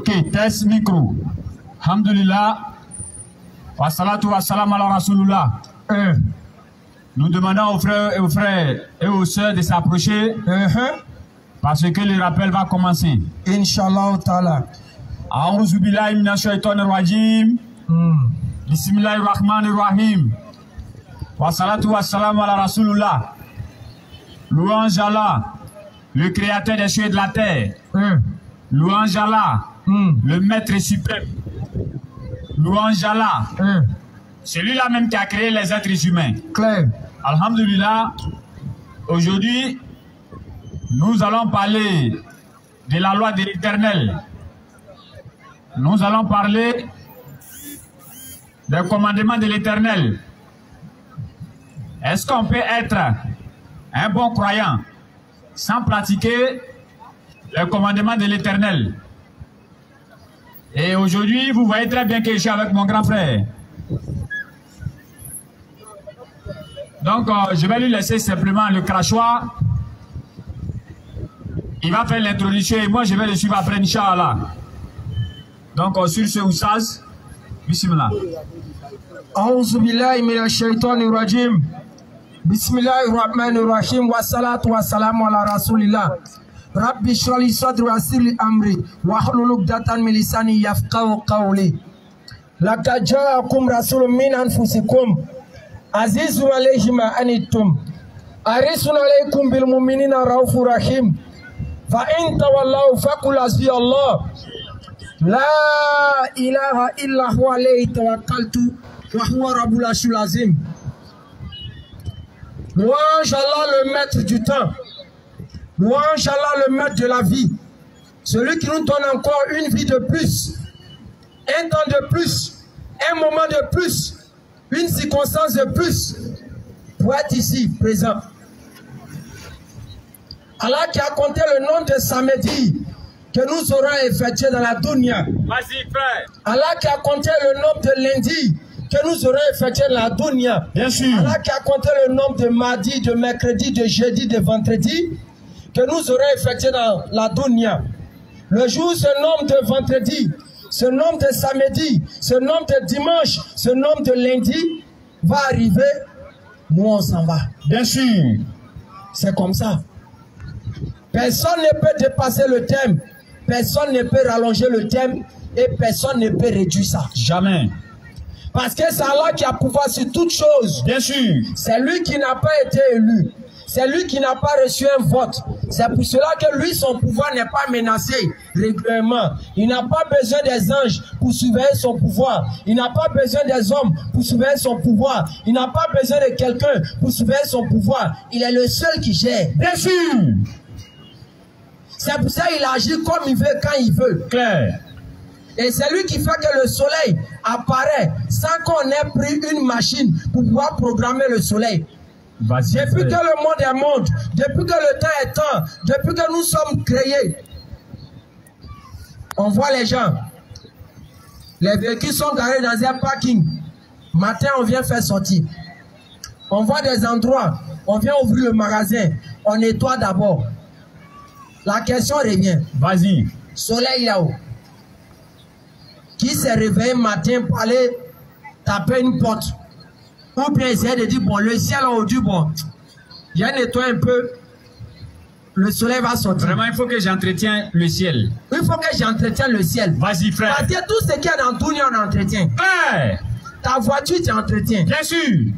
Ok, test micro. Alhamdulillah. Wa salatu wa salam ala Rasulullah. Nous demandons aux frères et aux sœurs de s'approcher parce que le rappel va commencer. Inch'Allah ta'ala. A'udhu billahi minash shaitanir rajim. Bismillahir rahmanir rahim. Wa salatu wa salam ala Rasulullah. Louange à Allah, le créateur des cieux et de la terre. Louange à Allah, le maître suprême. Louange à Allah, celui-là même qui a créé les êtres humains. Claire. Alhamdulillah, aujourd'hui, nous allons parler de la loi de l'Éternel. Nous allons parler des commandements de l'Éternel. Est-ce qu'on peut être un bon croyant sans pratiquer les commandements de l'Éternel? Et aujourd'hui, vous voyez très bien que je suis avec mon grand frère. Donc, je vais lui laisser simplement le crachoir. Il va faire l'introduction et moi, je vais le suivre après, Inch'Allah. Donc, sur ce Oussaz, bismillah. A'udhu billahi minash shaitanir rajim. Bismillahir rahmanir rahim. Wa salatu wa salamu ala rasulillah. Rabbi shrali sadri wa yassir li amri wa hlul 'uqdatan min lisani yafqahu qawli. Laqad ja'akum rasulun min anfusikum azizun alayhi ma anittum harisun alaykum bil mu'minina raufur rahim. Fa in tawallaw faqul hasbi Allah la ilaha illa huwa alayhi tawakkaltu wa huwa rabbul arshil azim. Louange Allah, le maître du temps. Louange Allah, le maître de la vie. Celui qui nous donne encore une vie de plus, un temps de plus, un moment de plus, une circonstance de plus pour être ici, présent. Allah qui a compté le nombre de samedis que nous aurons effectué dans la dunya. Vas-y, frère. Allah qui a compté le nombre de lundis que nous aurons effectué dans la dunya. Bien sûr. Allah qui a compté le nombre de mardi, de mercredi, de jeudi, de vendredi que nous aurons effectué dans la dunya. Le jour, ce nombre de vendredi, ce nombre de samedi, ce nombre de dimanche, ce nombre de lundi va arriver. Nous, on s'en va. Bien sûr. C'est comme ça. Personne ne peut dépasser le thème. Personne ne peut rallonger le thème. Et personne ne peut réduire ça. Jamais. Parce que c'est Allah qui a pouvoir sur toutes choses. Bien sûr. C'est lui qui n'a pas été élu. C'est lui qui n'a pas reçu un vote. C'est pour cela que lui, son pouvoir n'est pas menacé régulièrement. Il n'a pas besoin des anges pour surveiller son pouvoir. Il n'a pas besoin des hommes pour surveiller son pouvoir. Il n'a pas besoin de quelqu'un pour surveiller son pouvoir. Il est le seul qui gère. Bien sûr. C'est pour ça qu'il agit comme il veut, quand il veut. Claire. Et c'est lui qui fait que le soleil apparaît sans qu'on ait pris une machine pour pouvoir programmer le soleil. Depuis que le monde est monde, depuis que le temps est temps, depuis que nous sommes créés, on voit les gens. Les véhicules sont garés dans un parking. Matin, on vient faire sortir. On voit des endroits, on vient ouvrir le magasin. On nettoie d'abord. La question revient. Vas-y. Soleil là-haut. Qui s'est réveillé matin pour aller taper une porte? Ou bien essayer de dire, bon, le ciel aujourd'hui, bon, j'ai nettoyé un peu, le soleil va sortir. Vraiment, il faut que j'entretienne le ciel. Il faut que j'entretienne le ciel. Vas-y, frère. Parce que tout ce qu'il y a dans tout, on entretient. Frère. Ta voiture, tu l'entretiens. Bien sûr.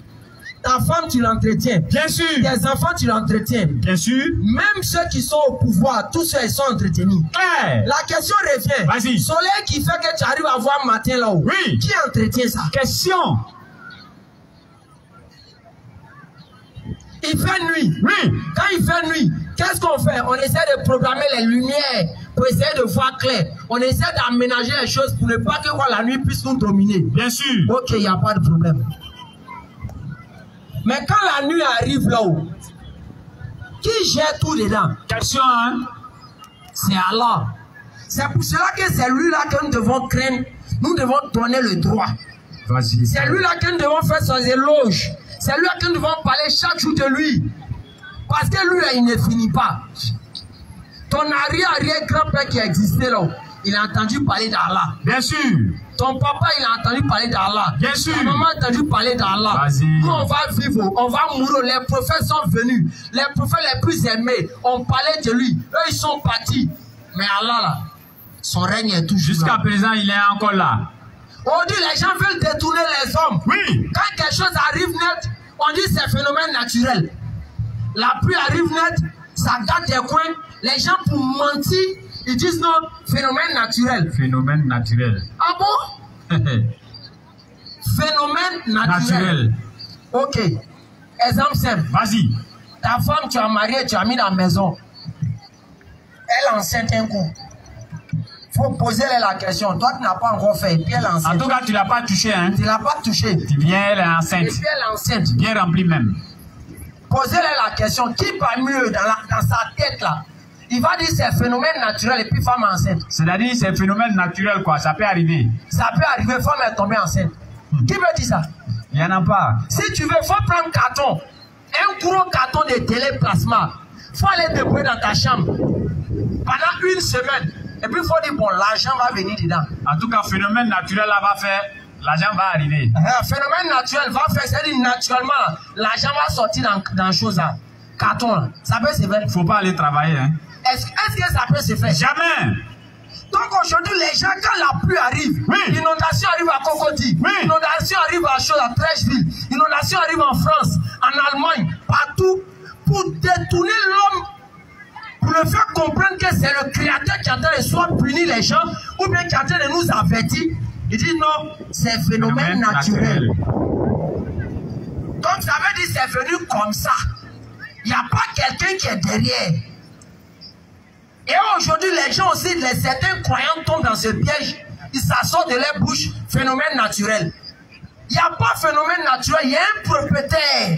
Ta femme, tu l'entretiens. Bien sûr. Tes enfants, tu l'entretiens. Bien sûr. Même ceux qui sont au pouvoir, tous ceux, ils sont entretenus. Frère. La question revient. Vas-y. Soleil qui fait que tu arrives à voir matin là-haut. Oui. Qui entretient ça? Question. Il fait nuit. Oui. Quand il fait nuit, qu'est-ce qu'on fait? On essaie de programmer les lumières pour essayer de voir clair. On essaie d'aménager les choses pour ne pas que la nuit puisse nous dominer. Bien sûr. Ok, il n'y a pas de problème. Mais quand la nuit arrive là-haut, qui gère tout dedans? Question, hein? C'est Allah. C'est pour cela que c'est lui-là que nous devons craindre. Nous devons donner le droit. Vas-y. C'est lui-là que nous devons faire son éloge. C'est lui que nous devons parler chaque jour de lui. Parce que lui, il ne finit pas. Ton arrière-grand-père qui existait là, il a entendu parler d'Allah. Bien sûr. Ton papa, il a entendu parler d'Allah. Bien sûr. Ta maman a entendu parler d'Allah. Nous, on va vivre, on va mourir. Les prophètes sont venus. Les prophètes les plus aimés, on parlait de lui. Eux, ils sont partis. Mais Allah, là, son règne est toujours là. Jusqu'à présent, il est encore là. Aujourd'hui, les gens veulent détourner les hommes. Oui. Quand quelque chose arrive net, on dit c'est phénomène naturel. La pluie arrive net, ça date des coins. Les gens, pour mentir, ils disent non, phénomène naturel. Phénomène naturel. Ah bon? Phénomène naturel. Ok. Exemple simple. Vas-y. Ta femme, tu as marié, tu as mis dans la maison. Elle enceinte un coup. Il faut poser la question. Toi, tu n'as pas encore fait. Puis elle enceinte. En tout cas, tu ne l'as pas touché. Hein? Tu ne l'as pas touché. Tu viens, elle est enceinte. Et puis elle est enceinte. Bien remplie même. Posez-leur la question. Qui parmi eux, dans sa tête là, il va dire c'est phénomène naturel et puis femme enceinte. C'est-à-dire c'est phénomène naturel quoi. Ça peut arriver. Ça peut arriver, femme est tombée enceinte. Qui veut dire ça? Il n'y en a pas. Si tu veux, il faut prendre carton. Un gros carton de téléplasma. Il faut aller déposer dans ta chambre. Pendant une semaine. Et puis il faut dire, bon, l'argent va venir dedans. En tout cas, phénomène naturel là va faire, l'argent va arriver. Phénomène naturel va faire, c'est-à-dire naturellement, l'argent va sortir dans chose là. Carton là. Ça peut se faire. Il ne faut pas aller travailler. Hein. Est-ce que ça peut se faire? Jamais. Donc aujourd'hui, les gens, quand la pluie arrive, oui. L'inondation arrive à Cocody, oui. L'inondation arrive à Trècheville, l'inondation arrive en France, en Allemagne, partout, pour détourner l'homme, pour le faire comprendre que c'est le Créateur qui est en train de soit punir les gens, ou bien qui est en train de nous avertir. Il dit non, c'est phénomène naturel. Donc ça veut dire que c'est venu comme ça. Il n'y a pas quelqu'un qui est derrière. Et aujourd'hui, les gens aussi, certains croyants tombent dans ce piège. Ils s'assortent de leur bouche, phénomène naturel. Il n'y a pas phénomène naturel, il y a un propriétaire.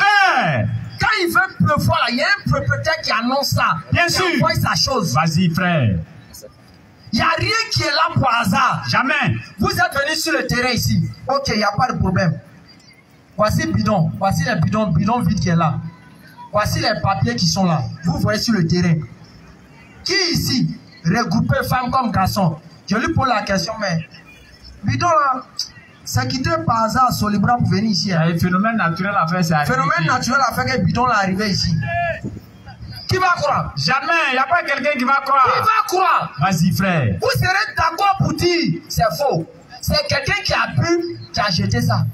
Quand il veut pleuvoir, il y a un propriétaire qui annonce ça. Bien sûr. Il envoie sa chose. Vas-y, frère. Il n'y a rien qui est là pour hasard. Jamais. Vous êtes venus sur le terrain ici. Ok, il n'y a pas de problème. Voici le bidon. Voici le bidon vide qui est là. Voici les papiers qui sont là. Vous voyez sur le terrain. Qui ici, regroupé femmes comme garçons? Je lui pose la question, mais bidon là, c'est quitté par hasard Solibra pour venir ici. Le phénomène naturel a fait ça. Phénomène naturel a fait que bidon là arrivé ici. Qui va croire? Jamais, il n'y a pas quelqu'un qui va croire. Qui va croire? Vas-y, frère. Vous serez d'accord pour dire c'est faux. C'est quelqu'un qui a bu, qui a jeté ça.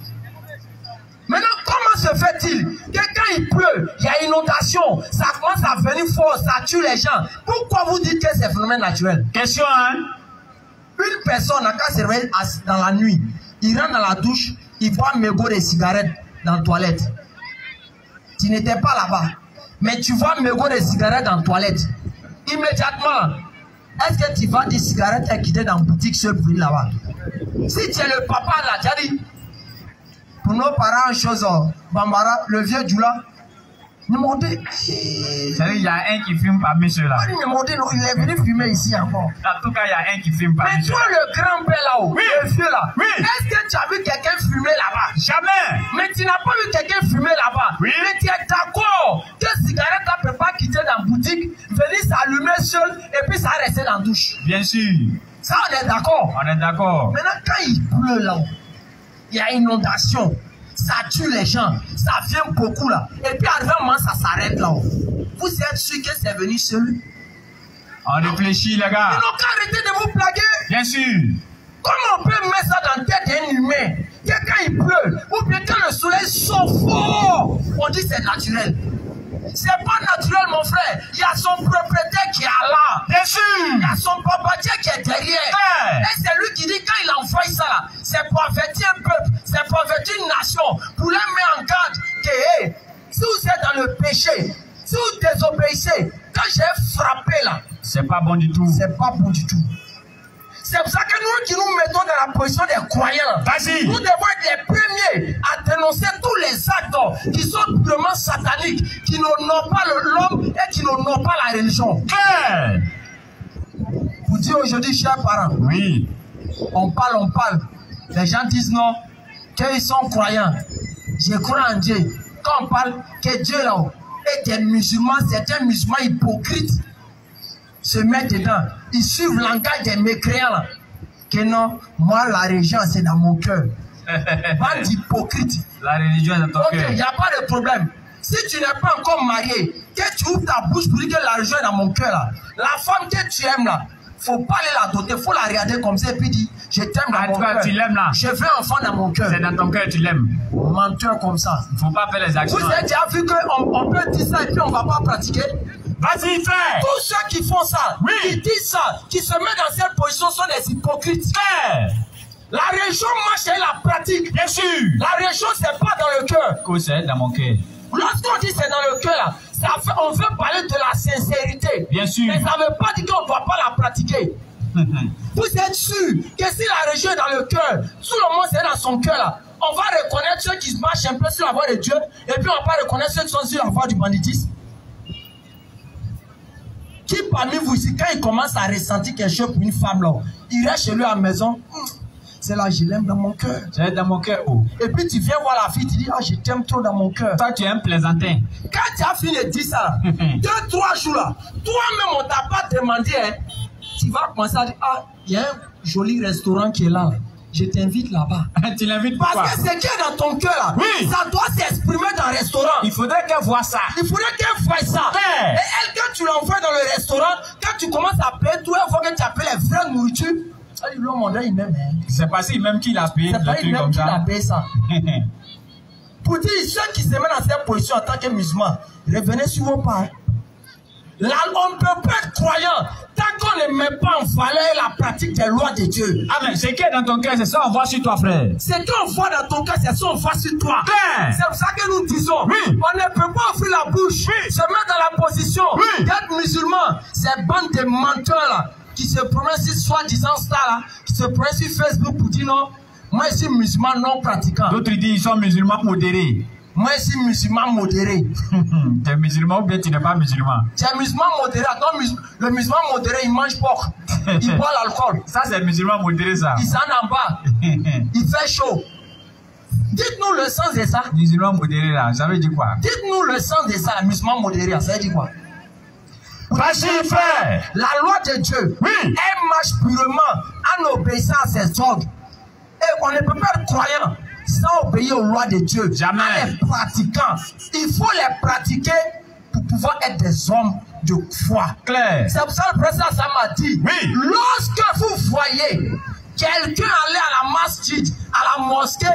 Maintenant, comment se fait-il que quand il pleut, il y a inondation, ça commence à venir fort, ça tue les gens? Pourquoi vous dites que c'est phénomène naturel? Question, hein? Une personne, quand se réveille dans la nuit, il rentre dans la douche, il voit un mégot de cigarettes dans la toilette. Tu n'étais pas là-bas, mais tu vois un mégot de cigarettes dans la toilette. Immédiatement, est-ce que tu vas des cigarettes et quitter dans la boutique seul pour ir là-bas? Si tu es le papa là, tu as dit, pour nos parents, une chose, Bambara, le vieux Djoula, il y a un qui fume parmi ceux-là. Il est venu fumer ici encore. En tout cas, il y a un qui fume parmi ceux-là. Mais toi, le grand-père là-haut, oui. Le vieux là, oui. Est-ce que tu as vu quelqu'un fumer là-bas? Jamais. Mais tu n'as pas vu quelqu'un fumer là-bas. Oui. Mais tu es d'accord que cigarette ne peut pas quitter dans la boutique, venir s'allumer seul et puis ça rester dans la douche. Bien sûr. Ça, on est d'accord. On est d'accord. Maintenant, quand il pleut là-haut, il y a inondation. Ça tue les gens, ça vient beaucoup là. Et puis arrivé un moment, ça s'arrête là. Vous êtes sûr que c'est venu seul? On réfléchit, les gars. Ils n'ont qu'à arrêter de vous plaguer. Bien sûr. Comment on peut mettre ça dans la tête d'un humain? Que quand il pleut, ou bien quand le soleil sort fort, on dit c'est naturel. C'est pas naturel, mon frère. Il y a son propriétaire qui est là. Bien sûr. Il y a son papatier qui est derrière. Et c'est lui qui dit quand il envoie ça là, c'est pour avertir un peuple, c'est pour avertir une nation, pour les mettre en garde que hey, si vous êtes dans le péché, si vous désobéissez, quand j'ai frappé là, c'est pas bon du tout. C'est pas bon du tout. C'est pour ça que nous qui nous mettons dans la position des croyants, nous devons être les premiers à dénoncer tous les actes qui sont purement sataniques, qui n'honorent pas l'homme et qui n'honorent pas la religion. Vous dites aujourd'hui, chers parents, oui. On parle. Les gens disent non, qu'ils sont croyants. Je crois en Dieu. Quand on parle que Dieu là est des musulmans, certains musulmans hypocrites. se mettent dedans. Ils suivent le langage des mécréants là. Que non, moi la religion c'est dans mon cœur. Bande d'hypocrites. La religion est dans ton cœur. Ok, il n'y a pas de problème. Si tu n'es pas encore marié, que tu ouvres ta bouche pour dire que la religion est dans mon cœur là. La femme que tu aimes là, faut pas aller la doter, faut la regarder comme ça et puis dire je t'aime dans mon cœur. Tu l'aimes là. Je veux un enfant dans mon cœur. C'est dans ton cœur, tu l'aimes. Menteur comme ça. Il ne faut pas faire les actions. Vous avez déjà vu qu'on peut dire ça et puis on ne va pas pratiquer? Vas-y, fais. Tous ceux qui font ça, oui, qui disent ça, qui se mettent dans cette position sont des hypocrites. Fais. La religion marche et la pratique. Bien sûr. La religion, c'est pas dans le cœur. Que c'est dans mon cœur. Lorsqu'on dit c'est dans le cœur, là, on veut parler de la sincérité. Bien sûr. Mais ça ne veut pas dire qu'on ne doit pas la pratiquer. Vous êtes sûr que si la religion est dans le cœur, tout le monde c'est dans son cœur là, on va reconnaître ceux qui marchent un peu sur la voie de Dieu et puis on va pas reconnaître ceux qui sont sur la voie du banditisme. Qui parmi vous ici, quand il commence à ressentir quelque chose pour une femme là, il reste chez lui à la maison, c'est là je l'aime dans mon cœur. C'est dans mon cœur. Oh. Et puis tu viens voir la fille, tu dis ah je t'aime trop dans mon cœur. Toi tu es un plaisantin. Quand tu as fini de dire ça, 2-3 jours là, toi-même on t'a pas demandé, hein, tu vas commencer à dire ah il y a un joli restaurant qui est là. Je t'invite là-bas. Tu l'invites pas. Parce que ce qui est dans ton cœur là, oui, ça doit s'exprimer dans le restaurant. Il faudrait qu'elle voie ça. Il faudrait qu'elle voie ça. Ouais. Et elle, quand tu l'envoies dans le restaurant, quand tu commences à payer tout, il faut que tu appelles les vraies nourritures. Elle dit, l'homme, il m'aime. C'est pas si même qu'il a payé. C'est pas il même qu'il a payé ça. Pour dire, ceux qui se mettent dans cette position en tant que musulmans, revenez sur vos pas. Là, on ne peut pas être croyant tant qu'on ne met pas en valeur la pratique des lois de Dieu. Amen. Ce qui est dans ton cœur, c'est ça qu'on voit sur toi, frère. Ce qu'on voit dans ton cœur, c'est ça qu'on voit sur toi. C'est pour ça que nous disons, oui, on ne peut pas ouvrir la bouche, oui, se mettre dans la position d'être musulman. Ces bandes de menteurs là, qui se promènent sur soi-disant ça là, qui se promènent sur Facebook pour dire non, moi je suis musulman non pratiquant. D'autres disent ils sont musulmans modérés. Moi, je suis musulman modéré. Tu es musulman ou bien tu n'es pas musulman? Tu es musulman modéré. Attends, le musulman modéré, il mange porc. Il boit l'alcool. Ça, c'est musulman modéré, ça. Il s'en en bas. Il fait chaud. Dites-nous le sens de ça. Musulman modéré, là, ça veut dire quoi? Dites-nous le sens de ça, musulman modéré, ça veut dire quoi? Vas-y, frère. La loi de Dieu, oui, elle marche purement en obéissant à ses ordres. Et on ne peut pas être croyant sans obéir aux lois de Dieu. Jamais. En les pratiquant. Il faut les pratiquer pour pouvoir être des hommes de foi. Claire. C'est pour ça que le président ça m'a dit. Oui. Lorsque vous voyez quelqu'un aller à la masjid, à la mosquée,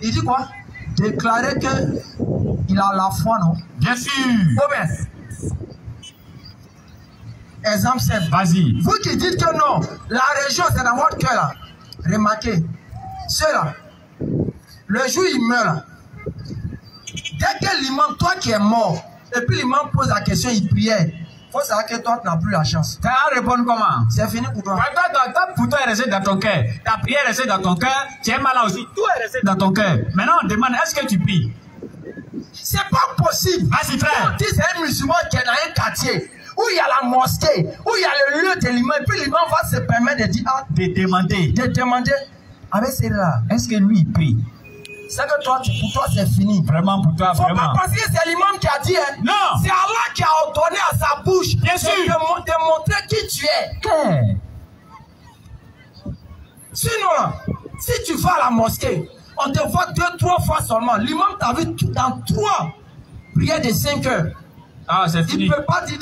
il dit quoi? Déclarer qu'il a la foi, non? Bien sûr. Bon, exemple simple. Vas-y. Vous qui dites que non, la religion c'est dans votre cœur là. Remarquez, ceux-là, le jour il meurt là, dès que l'imam, toi qui es mort, et puis l'imam pose la question, il priait. Il faut savoir que toi tu n'as plus la chance. Tu vas répondre comment? C'est fini pour toi. Pour toi est resté dans ton cœur. Ta prière est restée dans ton cœur. Tu es malade aussi. Tout est resté dans ton cœur. Maintenant on demande, est-ce que tu pries? C'est pas possible. Vas-y frère. On dit c'est un musulman qui est dans un quartier où il y a la mosquée, où il y a le lieu de l'imam, et puis l'imam va se permettre de dire, ah, de demander. Avec celle-là, est-ce que lui il prie? C'est que toi, pour toi c'est fini. Vraiment pour toi, faut vraiment. Pas penser que c'est l'imam qui a dit, hein. Non. C'est Allah qui a ordonné à sa bouche bien sûr, de montrer qui tu es. Sinon, si tu vas à la mosquée, on te voit 2-3 fois seulement. L'imam t'a vu dans 3 prières de 5 heures. Ah, c'est fini. Il ne peut pas dire,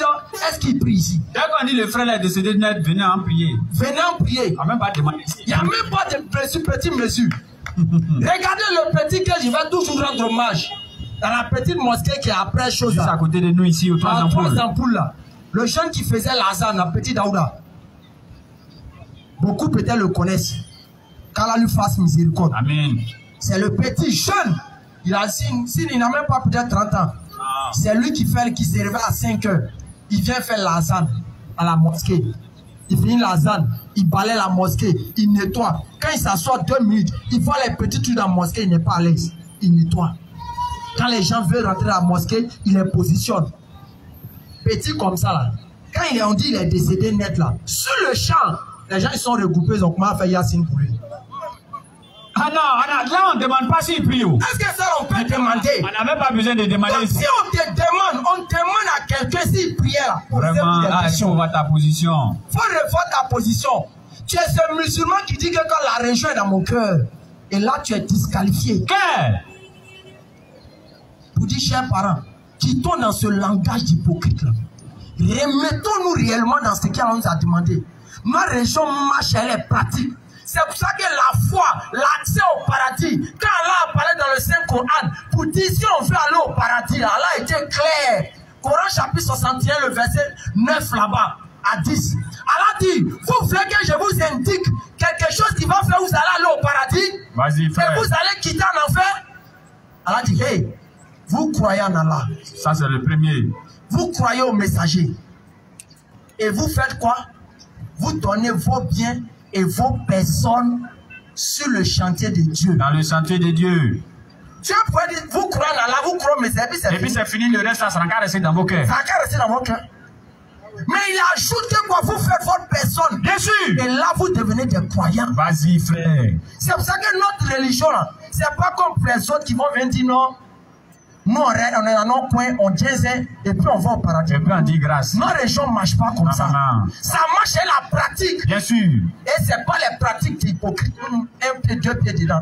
est-ce qu'il prie ici? Dès qu'on dit le frère est décédé de naître, venez en prier. Venez en prier. Il n'y a même pas de demander ici. Il n'y a même pas de petit monsieur. Regardez le petit que je vais toujours rendre hommage. Dans la petite mosquée qui est après chose. Juste à côté de nous ici, aux 3 ampoules. 3 ampoules là. Le jeune qui faisait l'azan, le petit Daouda. Beaucoup peut-être le connaissent. Qu'Allah lui fasse miséricorde. Amen. C'est le petit jeune. Il n'a même pas peut-être 30 ans. C'est lui qui se réveille à 5 heures. Il vient faire l'azan à la mosquée. Il finit l'azan, il balaye la mosquée, il nettoie. Quand il s'assoit 2 minutes, il voit les petits trucs dans la mosquée, il n'est pas à l'aise. Il nettoie. Quand les gens veulent rentrer dans la mosquée, il les positionne. Petit comme ça là. Quand on dit qu'il est décédé net là, sur le champ, les gens ils sont regroupés, ils ont commencé à faire Yassine pour lui. Ah non, là on ne demande pas s'il prie. Est-ce que ça on peut demander? On n'avait pas besoin de demander. Donc, si on te demande, on demande à quelqu'un s'il prie là. Vraiment, si on voit ta position. Faut revoir ta position. Tu es ce musulman qui dit que quand la religion est dans mon cœur, et là tu es disqualifié. Pour dire, chers parents, quittons dans ce langage d'hypocrite là. Remettons-nous réellement dans ce qu'on nous a demandé. Ma religion, ma chair, elle est pratique. C'est pour ça que la foi, l'accès au paradis, quand Allah a parlé dans le Saint-Coran, pour dire si on veut aller au paradis, Allah était clair. Coran chapitre 61, le verset 9 là-bas, à 10. Allah dit, vous voulez que je vous indique quelque chose qui va faire vous allez aller au paradis? Vas-y, frère. Et vous allez quitter en enfer? Allah dit, hey, vous croyez en Allah. Ça, c'est le premier. Vous croyez au messager. Et vous faites quoi? Vous donnez vos biens et vos personnes sur le chantier de Dieu. Dans le chantier de Dieu. Dieu pourrait dire, vous croyez en Allah, vous croyez au messager. Et puis c'est fini, le reste, ça sera qu'à rester dans vos cœurs. Ça va qu'à rester dans vos cœurs. Mais il ajoute que quoi? Vous faites votre personne. Bien sûr. Et là, vous devenez des croyants. Vas-y, frère. C'est pour ça que notre religion, c'est pas comme les autres qui vont venir dire non. Nous, on est dans notre coin, on disait, et puis on va au paradis. Et puis on dit grâce. Notre religion ne marche pas comme ça. Non. Ça marche à la pratique. Bien sûr. Et ce n'est pas les pratiques hypocrites. Un pied, deux pieds dedans.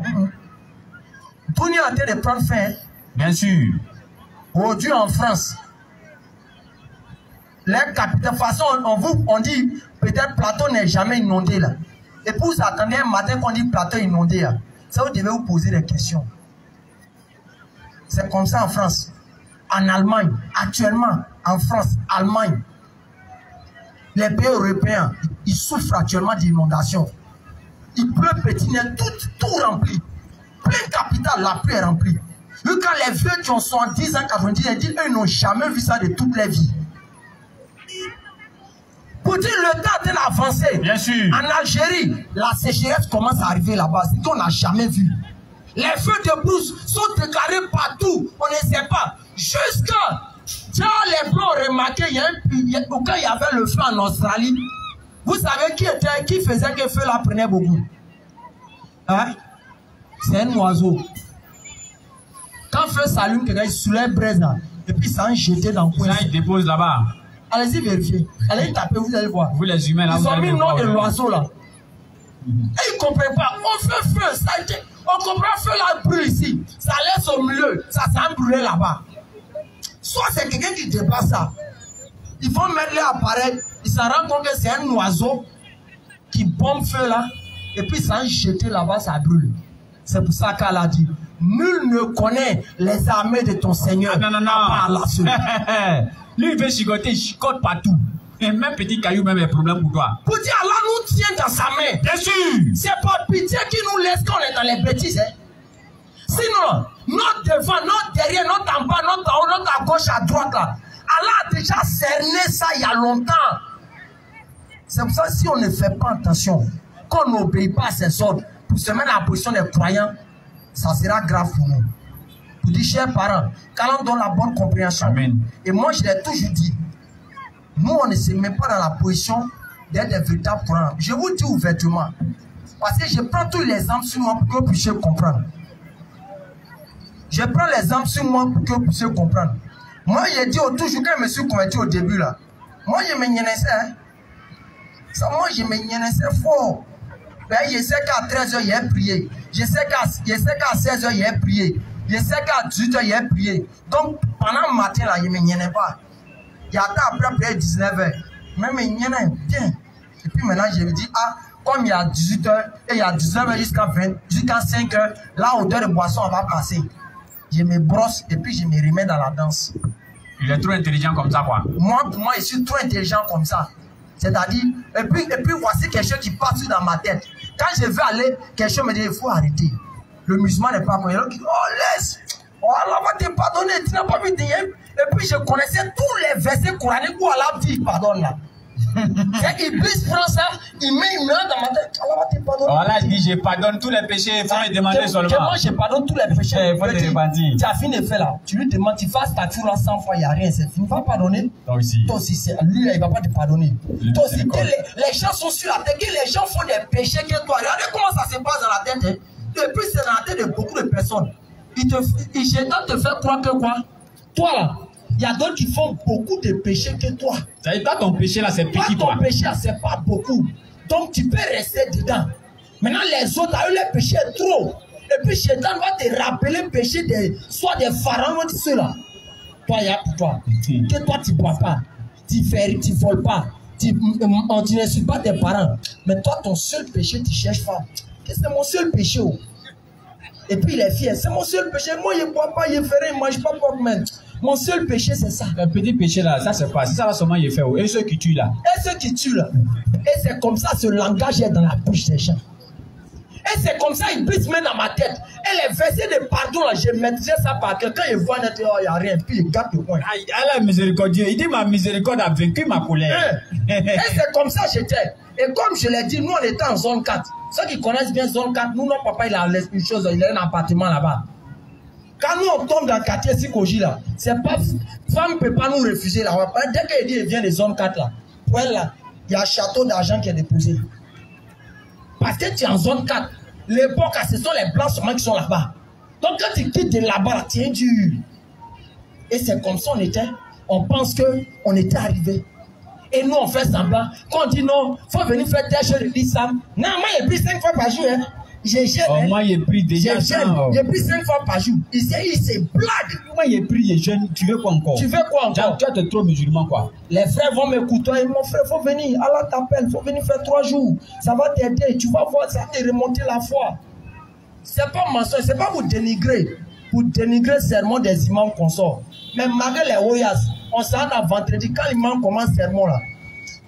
Tout est en train de prendre fin. Bien sûr. Aujourd'hui en France, les capitales, de toute façon, on dit peut-être Plateau n'est jamais inondé là. Et puis vous attendez un matin qu'on dit Plateau inondé là. Ça, vous devez vous poser des questions. C'est comme ça en France. En Allemagne, actuellement, en France, Allemagne, les pays européens, ils souffrent actuellement d'inondations. Il pleut petit, tout rempli. Plein capital, la pluie est remplie. Eux, quand les vieux qui ont 70 ans, 90 ans, ils disent, eux, ils n'ont jamais vu ça de toute leur vie. Pour dire le temps est avancé. Bien sûr. En Algérie, la sécheresse commence à arriver là-bas. C'est qu'on n'a jamais vu. Les feux de brousse sont déclarés partout. On ne sait pas. Jusqu'à les Blancs ont remarqué, quand il y avait le feu en Australie, vous savez qui faisait que le feu là prenait beaucoup? Hein? C'est un oiseau. Quand le feu s'allume, il soulève braise là. Et puis ça en jeté dans le coin. Ça, il dépose là-bas. Allez-y vérifier. Allez taper, vous allez voir. Vous les humains là, ils vous ont mis le nom de l'oiseau là. Et ils ne comprennent pas. On fait feu, ça a été. On comprend feu là brûle ici. Ça laisse au milieu. Ça s'est brûlé là-bas. Soit c'est quelqu'un qui dépasse ça. Ils vont mettre les appareils. Ils s'en rendent compte que c'est un oiseau qui bombe feu là. Et puis ça a jeté là-bas, ça brûle. C'est pour ça qu'elle a dit, nul ne connaît les armées de ton Seigneur. Ah, non. Lui, il veut chicoter, il chicote partout. Et même petit caillou, même un problème pour toi. Pour dire, Allah nous tient dans sa main. Bien sûr. C'est pas pitié qui nous laisse quand on est dans les bêtises. Hein? Sinon, notre devant, notre derrière, notre en bas, notre en haut, notre à gauche, à droite, là. Allah a déjà cerné ça il y a longtemps. C'est pour ça que si on ne fait pas attention, qu'on n'obéit pas à ses ordres, pour se mettre en position des croyants, ça sera grave pour nous. Pour dire, chers parents, quand on donne la bonne compréhension, Amen. Et moi je l'ai toujours dit, nous on ne se met pas dans la position d'être des véritables croyants. Je vous dis ouvertement, parce que je prends tous les exemples sur moi pour que vous puissiez comprendre. Je prends l'exemple sur moi pour que vous puissiez comprendre. Moi, j'ai dit toujours quand je me suis converti au début là, moi je me niaisais. Hein? Ça, moi je me niaisais fort. Ben, je sais qu'à 13h, il y a prié. Je sais qu'à 16h, il y a prié. Je sais qu'à 18h, il y a prié. Donc, pendant le matin, là, je ne me niaisais pas. Il y a après 19h. Mais je me niaisais bien. Et puis maintenant, je me dis, comme il y a 18h, et il y a 19h jusqu'à 5h, là, odeur de boisson, on va passer. Je me brosse et puis je me remets dans la danse. Il est trop intelligent comme ça, quoi. Moi, pour moi, je suis trop intelligent comme ça. C'est-à-dire, et puis voici quelque chose qui passe dans ma tête. Quand je veux aller, quelque chose me dit, il faut arrêter. Le musulman n'est pas bon. Il dit, oh laisse, oh Allah va te pardonner, tu n'as pas vu de rien. Et puis je connaissais tous les versets coraniques où Allah dit, pardonne là. Iblis prend ça, il met dans ma tête, Allah va te pardonner. Allah dit, je pardonne tous les péchés, il faut me demander seulement. Moi, je pardonne tous les péchés. Il faut te repentir. Tu as fini de faire là. Tu lui demandes, tu fasses ta tour 100 fois, il n'y a rien, c'est fini. Il ne va pas pardonner. Toi aussi. Toi aussi, lui là, il ne va pas te pardonner. Toi aussi, les gens sont sur la tête, que les gens font des péchés que toi. Regardez comment ça se passe dans la tête. Hein. Et puis c'est la tête de beaucoup de personnes. Shaitan te fait croire que quoi? Toi là, il y a d'autres qui font beaucoup de péchés que toi. Ça veut dire pas ton péché là, c'est petit toi. quoi. Ton péché là, c'est pas beaucoup. Donc tu peux rester dedans. Maintenant les autres, eux, les péchés trop. Et puis Shaitan va te rappeler le péché soit des pharaons, de ceux-là. Toi, il y a pour toi. Que toi, tu ne bois pas, tu ne voles pas, tu n'insultes pas tes parents. Mais toi, ton seul péché, tu cherches pas. C'est mon seul péché. Et puis il est fier. C'est mon seul péché. Moi, je ne bois pas, je ne fais rien, je ne mange pas pour moi. Mon seul péché, c'est ça. Le petit péché là, ça c'est pas. Si ça va seulement y faire. Et ceux qui tuent là. Et ceux qui tuent là. Et c'est comme ça, ce langage est dans la bouche des gens. Et c'est comme ça, il puisse mettre dans ma tête. Et les versets de pardon, là, je maîtrisais ça par cœur. Quand il voit net, il n'y a rien. Puis il garde le coin. Allah miséricordieux. Il dit ma miséricorde a vaincu ma colère. Et c'est comme ça j'étais. Et comme je l'ai dit, nous on était en zone 4. Ceux qui connaissent bien zone 4, nous, notre papa, il a une chose, il a un appartement là-bas. Quand nous on tombe dans le quartier Sikoji là, c'est pas. Femme ne peut pas nous refuser là. Dès qu'il dit il vient de zone 4 là, pour elle là, il y a un château d'argent qui est déposé. Parce que tu es en zone 4. L'époque, ce sont les blancs seulement qui sont là-bas. Donc quand tu quittes de là-bas, tu es dur. Et c'est comme ça on était. On pense qu'on était arrivé. Et nous on fait semblant. Quand on dit non, il faut venir faire tes choses de l'islam. Non, moi j'ai pris 5 fois par jour. Hein. Moi j'ai pris déjà 100. J'ai pris 5 fois par jour. Il s'est blague. Moi j'ai pris les jeunes. Tu veux quoi encore? Tu veux quoi encore? Tu es trop musulman quoi. Les frères vont m'écouter. Mon frère, il faut venir. Allah t'appelle. Il faut venir faire 3 jours. Ça va t'aider. Tu vas voir, ça va te remonter la foi. C'est pas mensonge. C'est pas pour dénigrer. Pour dénigrer le sermon des imams qu'on sort. Mais malgré les Oyas, on s'arrête à vendredi. Quand l'imam commence le sermon là.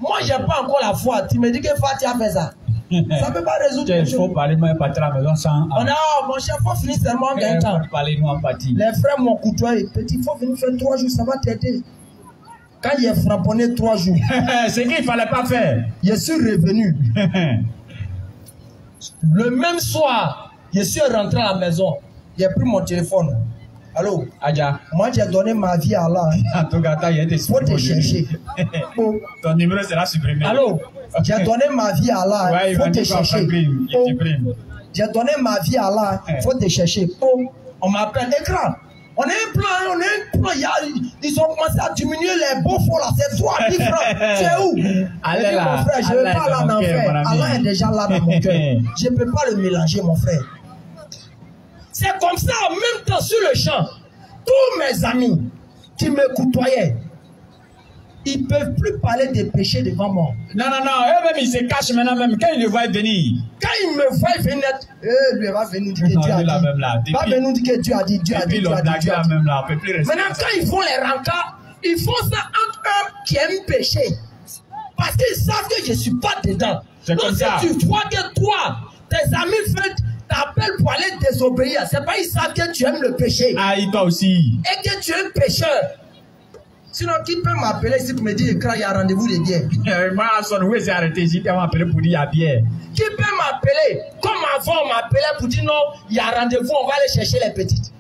Moi, j'ai pas encore la foi. Tu me dis que Fatia fait ça. Ça ne peut pas résoudre. Il faut parler, moi, pas à la maison sans. Mon cher, il faut finir seulement en gagnant temps. Parlez-nous en partie. Les frères m'ont côtoyé. Petit, il faut venir faire 3 jours, ça va t'aider. Quand il est framponné 3 jours. C'est qu'il ne fallait pas faire. Je suis revenu. Le même soir, je suis rentré à la maison. J'ai pris mon téléphone. Allô? Adja. Moi, j'ai donné ma vie à Allah. En tout cas, il y a des faut te chercher. Ton numéro sera supprimé. Allô? J'ai donné ma vie à Allah. Ouais, faut te chercher. J'ai donné ma vie à Allah. Faut te chercher. On m'appelle écran. On a un plan, ils ont commencé à diminuer les beaux faux là. C'est 3 000 francs. C'est où? Allez là. Mon frère, je ne vais pas là en enfer. Allah est déjà là dans mon cœur. Je ne peux pas le mélanger, mon frère. C'est comme ça, en même temps sur le champ, tous mes amis qui me côtoyaient, ils ne peuvent plus parler des péchés devant moi. Non, eux-mêmes ils se cachent maintenant même. Quand ils le voient venir. Quand ils me voient venir, lui va venir dire que Dieu a dit. Va venir dire que Dieu a dit, Dieu a dit, Dieu a dit. Maintenant, quand ils font les rencarts, ils font ça entre eux qui aiment pécher. Parce qu'ils savent que je ne suis pas dedans. Donc si tu vois que toi, tes amis t'appellent pour aller désobéir, c'est pas ils savent que tu aimes le péché. Ah, toi aussi. Et que tu es un pécheur. Sinon, qui peut m'appeler ici pour me dire qu'il y a rendez-vous de bière? Moi, son oui, j'ai arrêté ici, tu m'as appelé pour dire il y a bière. Qui peut m'appeler? Comme avant, on m'appelait pour dire non, il y a rendez-vous, on va aller chercher les petites.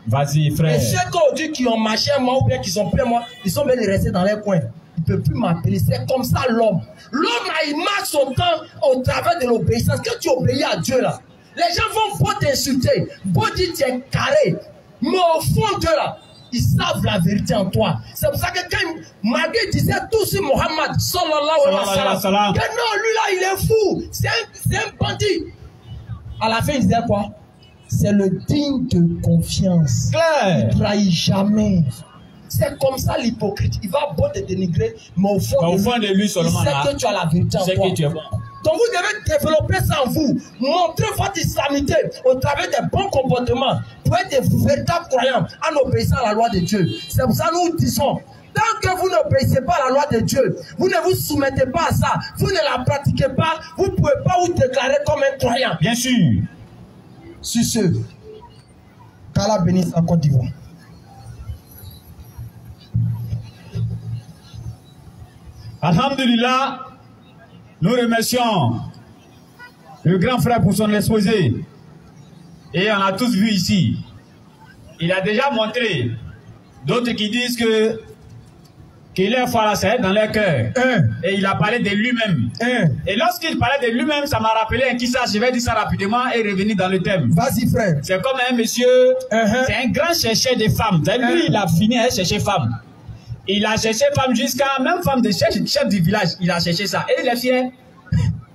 Vas-y, frère. Et ceux qui ont marché à moi ou bien qui sont plus à moi, ils sont bien restés dans les coins. Ils ne peuvent plus m'appeler. C'est comme ça l'homme. L'homme, il marche son temps au travers de l'obéissance. Quand tu obéis à Dieu, là, les gens vont pas t'insulter, vont dire tu es carré. Mais au fond d'eux, là, ils savent la vérité en toi. C'est pour ça que quand Magui disait tout sur Mohammed, sallallahu alayhi wa sallam, que non, lui là, il est fou. C'est un bandit. À la fin, il disait quoi? C'est le digne de confiance. Claire. Il ne trahit jamais. C'est comme ça l'hypocrite. Il va beau te dénigrer, mais au fond de lui seulement, il sait que tu as la vérité en toi. Que tu es bon. Donc vous devez développer ça en vous. Montrer votre islamité au travers des bons comportements pour être des véritables croyants en obéissant à la loi de Dieu. C'est pour ça que nous disons, tant que vous n'obéissez pas à la loi de Dieu, vous ne vous soumettez pas à ça, vous ne la pratiquez pas, vous ne pouvez pas vous déclarer comme un croyant. Bien sûr. Sur ce, qu'Allah bénisse en Côte d'Ivoire. Alhamdulillah, nous remercions le grand frère pour son exposé. Et on a tous vu ici. Il a déjà montré d'autres qui disent que qu'il est fort là, c'est dans leur cœur. Et il a parlé de lui-même. Et lorsqu'il parlait de lui-même, ça m'a rappelé un qui ça, je vais dire ça rapidement et revenir dans le thème. Vas-y, frère. C'est comme un monsieur, c'est un grand chercheur de femmes. Lui, il a fini à chercher femme. Il a cherché femme jusqu'à même femme de chef du village. Il a cherché ça. Et il est fier.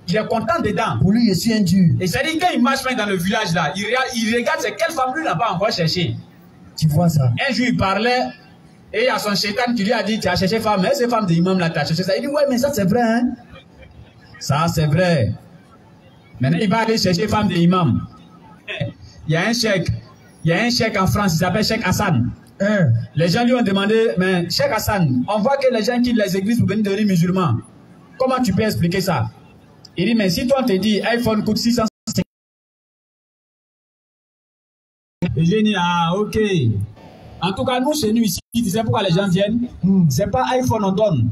Il est content dedans. Pour lui, je suis un dur. Et ça dit quand il marche dans le village là, il regarde c'est quelle femme lui n'a pas encore cherché. Tu vois ça. Un jour il parlait et il y a son chétan qui lui a dit tu as cherché femme, mais ces femmes de l'imam là tu as cherché ça. Il dit ouais mais ça c'est vrai hein. Ça c'est vrai. Maintenant il va aller chercher femme de l'imam. Il y a un chèque en France, il s'appelle Cheikh Hassan. Les gens lui ont demandé mais Cheikh Hassan, on voit que les gens quittent les églises pour venir devenir musulmans. Comment tu peux expliquer ça? Il dit mais si toi on te dit iPhone coûte 650. Et j'ai dit ah ok. En tout cas nous chez nous ici, tu sais pourquoi les gens viennent? C'est pas iPhone on donne.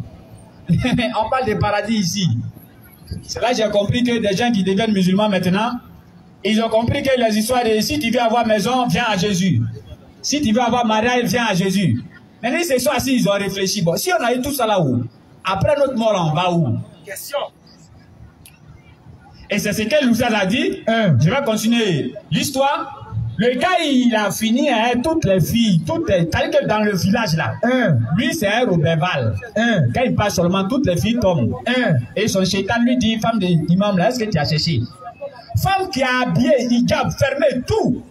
On parle de paradis ici. C'est là que j'ai compris que des gens qui deviennent musulmans maintenant, ils ont compris que les histoires de si tu veux avoir maison, viens à Jésus. Si tu veux avoir mariage, viens à Jésus. Maintenant ce soir ci ils ont réfléchi. Bon, si on a eu tout ça là-haut, après notre mort on va où? Question. Et c'est ce que Loussaz a dit. Je vais continuer l'histoire. Le gars, il a fini toutes les filles, c'est-à-dire que dans le village là, lui c'est un Roberval. Quand il passe seulement, toutes les filles tombent. Et son chétan lui dit, femme de l'imam là, est-ce que tu as cherché? Femme qui a habillé, hijab, fermé tout.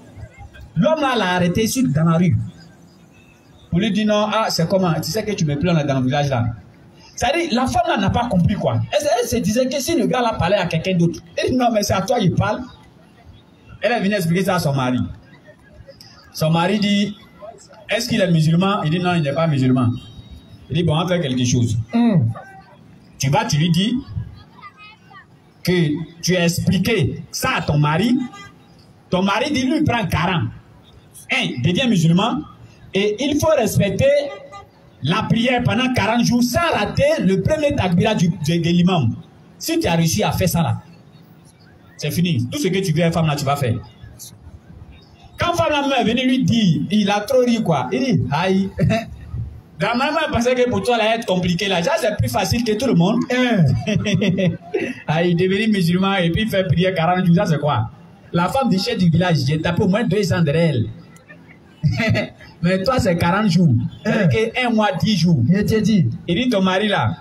L'homme là l'a arrêté dans la rue. Pour lui dire non, ah c'est comment? Tu sais que tu me plains là dans le village là. C'est-à-dire, la femme là n'a pas compris quoi. Elle se disait que si le gars là parlait à quelqu'un d'autre, elle dit non mais c'est à toi il parle. Elle est venue expliquer ça à son mari. Son mari dit, est-ce qu'il est musulman? Il dit non, il n'est pas musulman. Il dit bon, on va faire quelque chose. Tu lui dis que tu as expliqué ça à ton mari. Ton mari dit lui il prend 40. Devient musulman et il faut respecter la prière pendant 40 jours sans rater le premier takbira de l'imam. Si tu as réussi à faire ça là, c'est fini. Tout ce que tu veux, femme là, tu vas faire. Quand femme là est venue lui dire, il a trop ri quoi. Il dit, aïe. Dans ma main, pensait que pour toi, là, être compliqué là. Ça, c'est plus facile que tout le monde. Aïe, devenir musulman et puis faire prier 40 jours, ça c'est quoi? La femme du chef du village, j'ai tapé au moins 2 ans derrière elle. Mais toi, c'est 40 jours. C'est 1 mois, 10 jours. Je t'ai dit. Il dit, ton mari là,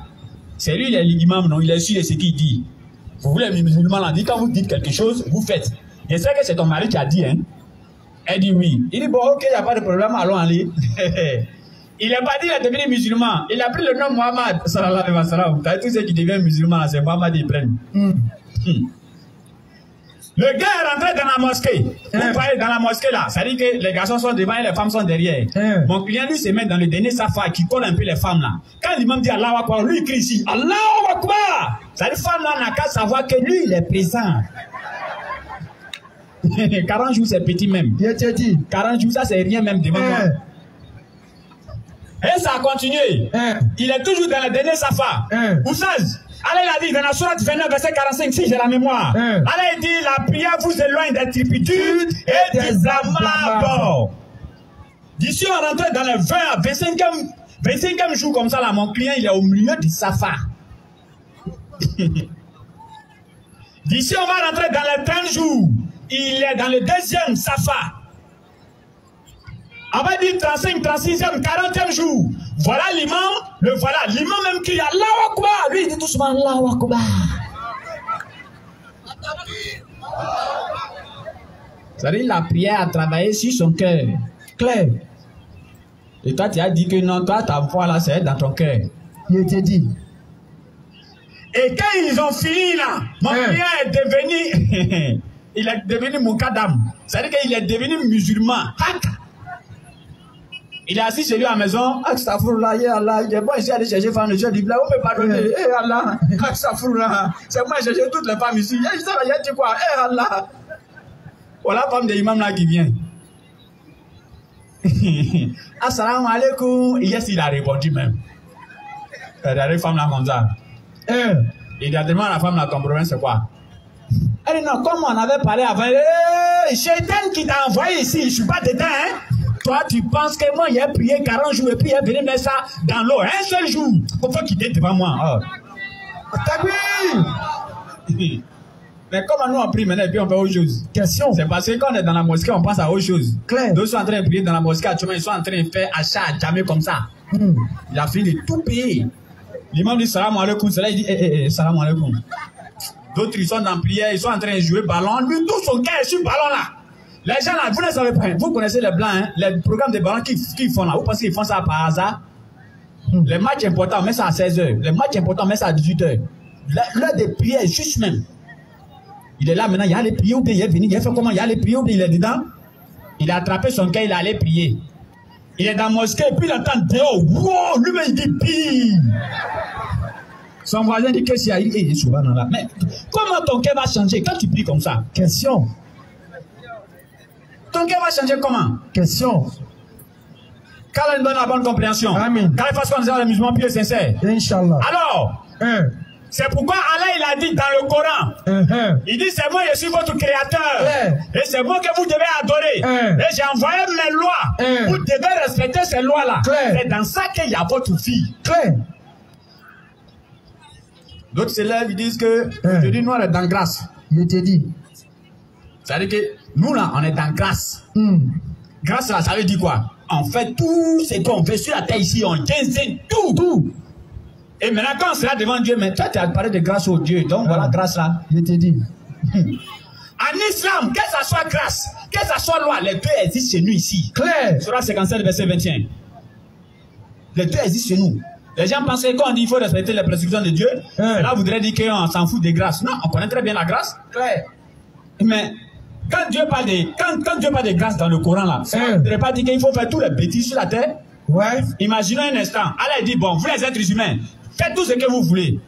c'est lui, il est l'imam, non? Il est sûr de ce qu'il dit. Vous voulez les musulmans là, dit quand vous dites quelque chose, vous faites. Je sais que c'est ton mari qui a dit, hein. Elle dit oui. Il dit bon, ok, il n'y a pas de problème, allons aller. Il n'a pas dit qu'il est devenu musulman. Il a pris le nom Mohamed. Sallallahu alayhi wa sallam. Tous ceux qui deviennent musulmans, c'est Mohamed, ils prennent. Le gars est rentré dans la mosquée. Vous voyez dans la mosquée là, ça dit que les garçons sont devant et les femmes sont derrière. Mon client lui se met dans le dernier safa qui colle un peu les femmes là. Quand l'imam dit Allahu Akbar, lui il crie ici Allahu Akbar. Ça dit femme là n'a qu'à savoir que lui il est présent. 40 jours c'est petit même. 40 jours ça c'est rien même devant moi. Et ça a continué. Il est toujours dans le dernier safa. Oussaz. Allah il a dit dans la sourate 29 verset 45 si j'ai la mémoire. Allah il dit la prière vous éloigne des turpitudes et des amarres. D'ici on rentre dans le 20 à 25e jour comme ça là, mon client il est au milieu du safa. D'ici on va rentrer dans les 30 jours. Il est dans le 2e safa. On va dire 35, 36e, 40e jour. Voilà l'imam, l'imam même crie Allahu Akbar. Lui il dit tout souvent Allahu Akbar. C'est-à-dire la prière a travaillé sur son cœur. Clair. Et toi tu as dit que non, toi ta voix là c'est dans ton cœur. Je t'ai dit. Et quand ils ont fini là, mon client est devenu, il est devenu mon kadam. C'est-à-dire qu'il est devenu musulman. Il est assis chez lui à la maison. Astaghfirullah, ya Allah, il est bon ici à aller chercher femme. Je dis, là, on peut pardonner. Eh Allah, astaghfirullah. C'est moi chercher toutes les femmes ici. Je dis quoi? Eh Allah. Voilà la femme de l'imam là qui vient. Assalamu alaikum. Hier, il a répondu même. Il a une femme là comme ça. Il a demandé à la femme là, ton problème c'est quoi? Elle dit non, comme on avait parlé avant, Shaitan qui t'a envoyé ici, je ne suis pas dedans, hein? toi, tu penses que moi, il a prié 40 jours et puis il est venu mettre ça dans l'eau. Un seul jour. Il faut quitter devant moi. Mais comment nous on prie maintenant et puis on fait autre chose? Question. C'est parce que quand on est dans la mosquée, on pense à autre chose. Clair. D'autres sont en train de prier dans la mosquée, actuellement, ils sont en train de faire achat à jamais comme ça. Il a fini de tout payer. L'imam dit salam alaikum, cela il dit salam alaikum. D'autres ils sont en prière, ils sont en train de jouer ballon. Lui, tout son cœur est sur le ballon là. Les gens là, vous ne savez pas, vous connaissez les blancs, hein, les programmes de ballon qu'ils font là. Vous pensez qu'ils font ça par hasard? Les matchs importants, on met ça à 16h. Les matchs importants, on met ça à 18h. L'heure de prière, juste même. Il est là maintenant, il a allé prier ou bien il est venu, il a fait comment? Il a allé prier ou bien il est dedans? Il a attrapé son cœur, il est allé prier. Il est dans la mosquée et puis il entend dehors. Wow, lui-même il dit pire. Son voisin dit que c'est à il souvent dans la. Mais comment ton cœur va changer quand tu pries comme ça? Question. Ton cœur va changer comment? Question. Qu'Allah nous donne la bonne compréhension. Amen. Qu'Allah fasse qu'on ait un musulman pieux et sincère. Inch'Allah. Alors, c'est pourquoi Allah il a dit dans le Coran, il dit c'est moi je suis votre créateur et c'est moi que vous devez adorer et j'ai envoyé mes lois, vous devez respecter ces lois là. C'est dans ça qu'il y a votre fille. D'autres s'élèvent, ils disent que je dis nous on est dans grâce. Je te dis. Ça veut dire que nous là on est dans grâce. Grâce là ça veut dire quoi? On fait tout ce qu'on fait sur la terre ici, on tient tout. Et maintenant, quand on sera devant Dieu, mais toi, tu as parlé de grâce au Dieu. Donc, voilà, grâce là. Je te dis. En islam, que ça soit grâce, que ça soit loi, les deux existent chez nous ici. Clair. Surah 57, verset 21. Les deux existent chez nous. Les gens pensent que quand on dit qu'il faut respecter les prescriptions de Dieu, là, voudrait dire qu'on s'en fout des grâces. Non, on connaît très bien la grâce. Clair. Mais quand Dieu parle de grâce dans le Coran, là, ça ne voudrait pas dire qu'il faut faire tous les bêtises sur la terre. Ouais. Imaginons un instant. Allah dit, bon, vous les êtres humains, faites tout ce que vous voulez.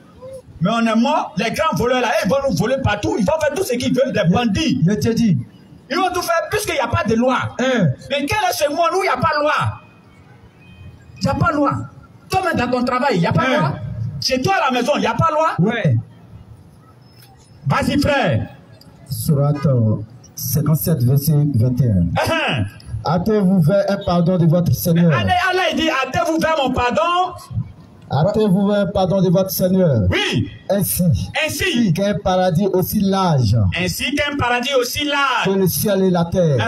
Mais on est mort, les grands voleurs là, ils vont nous voler partout. Ils vont faire tout ce qu'ils veulent, des bandits. Je te dis. Ils vont tout faire puisqu'il n'y a pas de loi. Mais quel est ce monde où il n'y a pas de loi? Il n'y a pas de loi. Toi-même dans ton travail, il n'y a pas de loi. Chez toi à la maison, il n'y a pas de loi. Ouais. Vas-y frère. Surat 57, verset 21. Hâtez-vous vers un pardon de votre Seigneur. Allah dit, hâtez-vous vers mon pardon. Hâtez-vous vers un pardon de votre Seigneur. Oui. Ainsi qu'un paradis aussi large. Ainsi qu'un paradis aussi large. Que le ciel et la terre.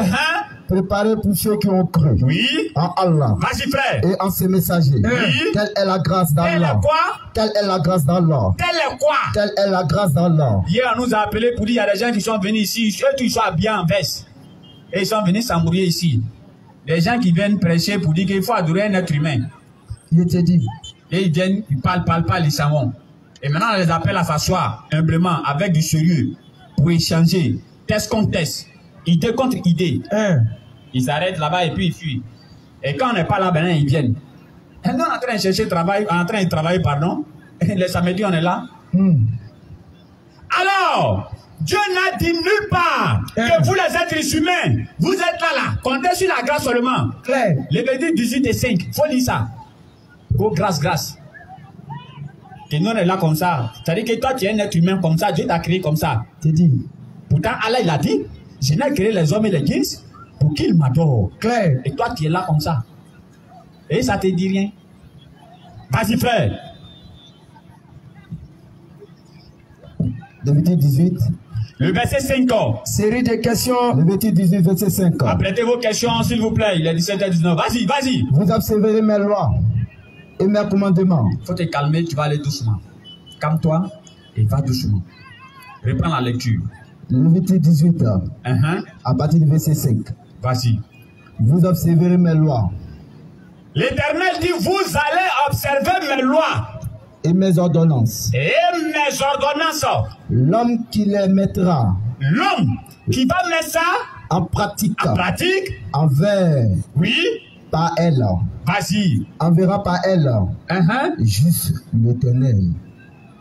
Préparé pour ceux qui ont cru. Oui. En Allah. Vas-y frère. Et en ses messagers. Oui. Quelle est la grâce d'Allah? Quelle est quoi? Quelle est la grâce d'Allah? Quelle est quoi? Quelle est la grâce d'Allah? Hier, on nous a appelé pour dire il y a des gens qui sont venus ici, eux qui sont habillés en veste. Et ils sont venus s'embrouiller ici. Les gens qui viennent prêcher pour dire qu'il faut adorer un être humain. Je te dis. Et ils viennent, ils parlent, ils s'en vont. Et maintenant, on les appelle à s'asseoir, humblement, avec du sérieux, pour échanger, test contre test, idée contre idée. Ils s'arrêtent là-bas et puis ils fuient. Et quand on n'est pas là, ben ils viennent. Et nous, on est en train de chercher travail, on est en train de travailler, pardon. Et les samedis, on est là. Alors, Dieu n'a dit nulle part que vous, les êtres humains, vous êtes là. Comptez sur la grâce seulement. Clair. Lévitique 18 et 5, il faut lire ça. Oh, grâce. Et nous, on est là comme ça. C'est-à-dire que toi, tu es un être humain comme ça. Dieu t'a créé comme ça. Je te dis. Pourtant, Allah, il a dit, je n'ai créé les hommes et les jinns pour qu'ils m'adorent. Clair. Et toi, tu es là comme ça. Et ça te dit rien. Vas-y, frère. Lévitique 18. Le verset 5. Série de questions. Lévitique 18, verset 5. Apprêtez vos questions, s'il vous plaît. Il est 17h19. Vas-y. Vous observerez mes lois et mes commandements. Il faut te calmer, tu vas aller doucement. Calme-toi et va doucement. Reprends la lecture. Lévitique 18, à partir du verset 5. Vas-y. Vous observerez mes lois. L'Éternel dit, vous allez observer mes lois. Et mes ordonnances. L'homme qui les mettra. L'homme qui va mettre ça en pratique. Envers. Oui. Par elle. Vas-y. Enverra par elle. Juste l'Éternel.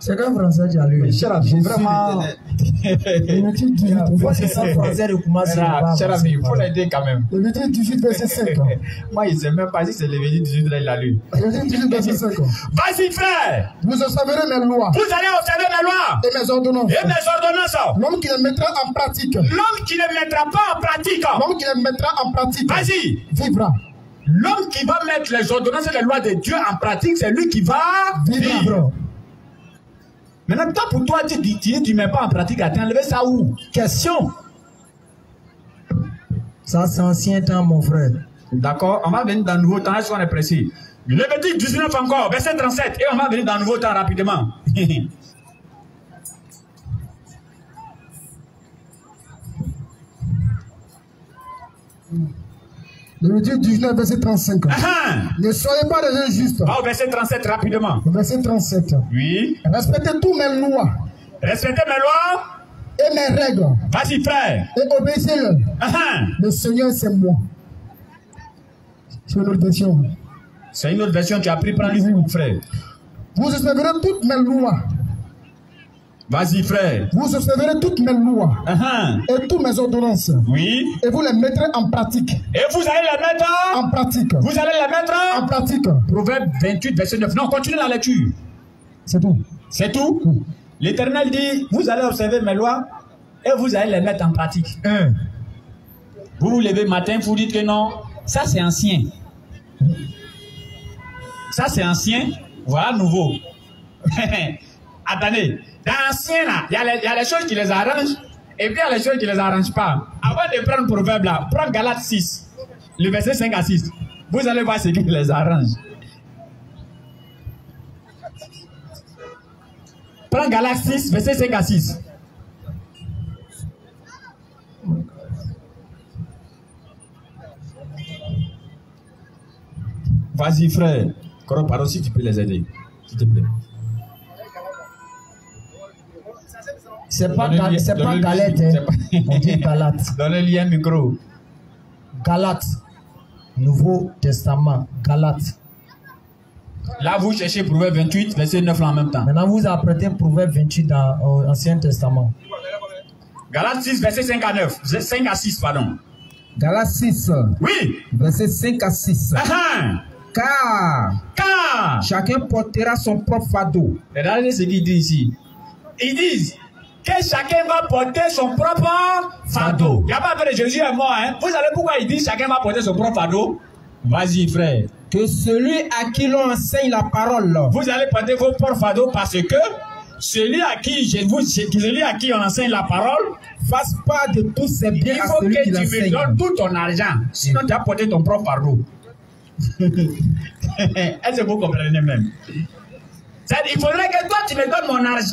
C'est qu'un français qui a lu. Cher ami, vraiment. C'est ça, français de commencer. Cher ami, il faut l'aider quand même. Lévitique 18, verset 5. Moi, il ne sait même pas si c'est Lévitique 18, là, il l'a lu. Lévitique 18, verset 5. Vas-y, frère. Vous observerez mes lois. Vous allez observer mes lois. Et mes ordonnances. Et mes ordonnances. L'homme qui les mettra en pratique. L'homme qui ne mettra pas en pratique. L'homme qui les mettra en pratique. Vas-y. Vivra. L'homme qui va mettre les ordonnances et les lois de Dieu en pratique, c'est lui qui va vivre. Maintenant, toi, pour toi, tu ne mets pas en pratique, tu as enlevé ça où? Question. Ça, c'est ancien temps, mon frère. D'accord, on va venir dans le nouveau temps, est-ce qu'on est précis? Lévitique 19 encore, verset 37, et on va venir dans le nouveau temps rapidement. Lévitique 19, verset 35. Ne soyez pas des injustes. Va au verset 37 rapidement. Verset 37. Oui. Respectez tous mes lois. Respectez mes lois. Et mes règles. Vas-y, frère. Et obéissez-le. Le Seigneur, c'est moi. C'est une autre version. C'est une autre version, tu as pris, prends-lui, mon frère. Vous observerez toutes mes lois. Vas-y, frère. Vous observerez toutes mes lois et toutes mes ordonnances. Oui. Et vous les mettrez en pratique. Et vous allez les mettre en pratique. Vous allez les mettre en pratique. Proverbe 28, verset 9. Non, continue la lecture. C'est tout. C'est tout. L'Éternel dit, vous allez observer mes lois et vous allez les mettre en pratique. Vous vous levez le matin, vous dites que non, ça c'est ancien. Ça c'est ancien, voilà nouveau. Attendez. Dans l'ancien, là, il y a les choses qui les arrangent et puis il y a les choses qui ne les arrangent pas. Avant de prendre le proverbe là, prends Galates 6, le verset 5 à 6. Vous allez voir ce qui les arrange. Prends Galates 6, verset 5 à 6. Vas-y, frère. Pardon, si tu peux les aider, s'il te plaît. C'est pas Galette, on dit Galate. Donnez-lui un micro. Galate, Nouveau Testament, Galate. Là, vous cherchez Proverbe 28, verset 9 en même temps. Maintenant, vous apprêtez Proverbe 28 dans l'Ancien Testament. Galate 6, verset 5 à 9. 5 à 6, pardon. Galate 6. Oui. Verset 5 à 6. Car chacun portera son propre fardeau. Regardez ce qu'ils disent ici. Ils disent que chacun va porter son propre fardeau. Il n'y a pas de Jésus est mort. Hein? Vous savez pourquoi ils disent chacun va porter son propre fardeau? Vas-y, frère. Que celui à qui l'on enseigne la parole. Vous allez porter vos propres fardeaux parce que celui à qui on enseigne la parole fasse part de tous ses biens. Il faut que tu me donnes tout ton argent. Sinon, tu as porté ton propre fardeau. Est-ce que vous comprenez même? Il faudrait que toi, tu me donnes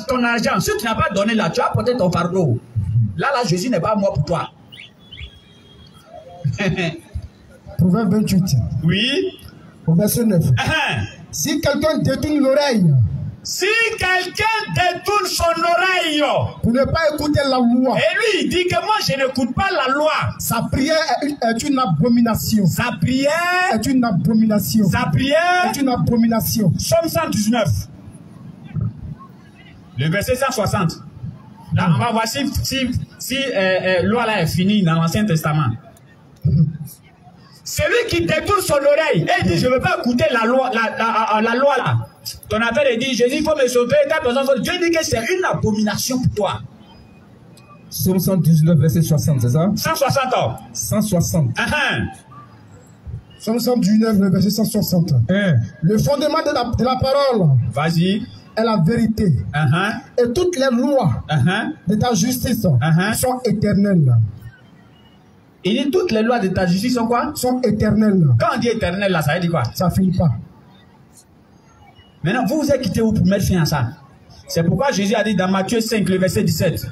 ton argent. Si tu n'as pas donné là, tu as porté ton fardeau. Là, Jésus n'est pas mort pour toi. Proverbe 28. Oui. Au verset 9. Si quelqu'un détourne l'oreille. Si quelqu'un détourne son oreille pour ne pas écouter la loi. Et lui, il dit que moi, je n'écoute pas la loi. Sa prière est une abomination. Sa prière est une abomination. Sa prière est une abomination. Somme 119. Le verset 160. Là, on va voir si loi là est finie dans l'Ancien Testament. Celui qui détourne son oreille et dit, je ne veux pas écouter la loi là. Ton appel est dit, Jésus, il faut me sauver. Dieu dit que c'est une abomination pour toi. Somme 119, verset 60, c'est ça? 160 ans. 160. Somme 119, verset 160. Le fondement de la parole. Vas-y. Est la vérité. Et toutes les lois de ta justice sont éternelles. Il dit toutes les lois de ta justice sont quoi? Sont éternelles. Quand on dit éternel là, ça veut dire quoi? Ça ne finit pas. Maintenant, vous vous êtes quitté où pour mettre fin à ça? C'est pourquoi Jésus a dit dans Matthieu 5, le verset 17.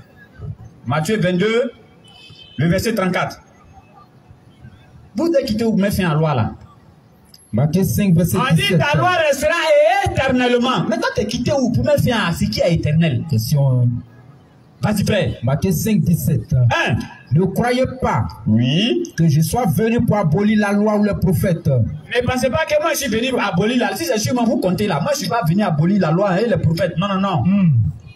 Matthieu 22, le verset 34. Vous êtes quitté où pour mettre fin à la loi là? Matthieu 5, verset 17. On dit ta loi restera éternellement. Maintenant, tu es quitté où pour mettre fin à ce qui est éternel? Question. Vas-y, frère. Matthieu 5, 17. Ne croyez pas Oui. que je sois venu pour abolir la loi ou les prophètes. Ne pensez pas que moi je suis venu abolir la loi. Si c'est sûr, vous comptez là. Moi je ne suis pas venu abolir la loi et les prophètes. Non, non, non.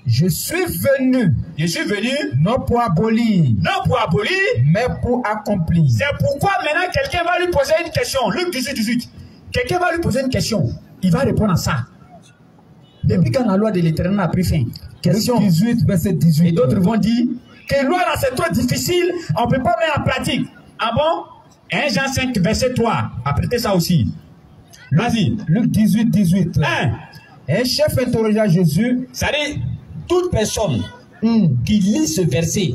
Je suis venu. Je suis venu. Non pour abolir. Non pour abolir. Mais pour accomplir. C'est pourquoi maintenant quelqu'un va lui poser une question. Luc 18, 18. Quelqu'un va lui poser une question. Il va répondre à ça. Depuis quand la loi de l'Éternel a pris fin? Question. Luc 18, verset 18. Et d'autres vont dire que loi là c'est trop difficile. On ne peut pas mettre en pratique. Ah bon? 1 Jean 5, verset 3. Apprêtez ça aussi. Vas-y. Luc 18, 18. Un chef interrogea Jésus. C'est-à-dire, toute personne qui lit ce verset,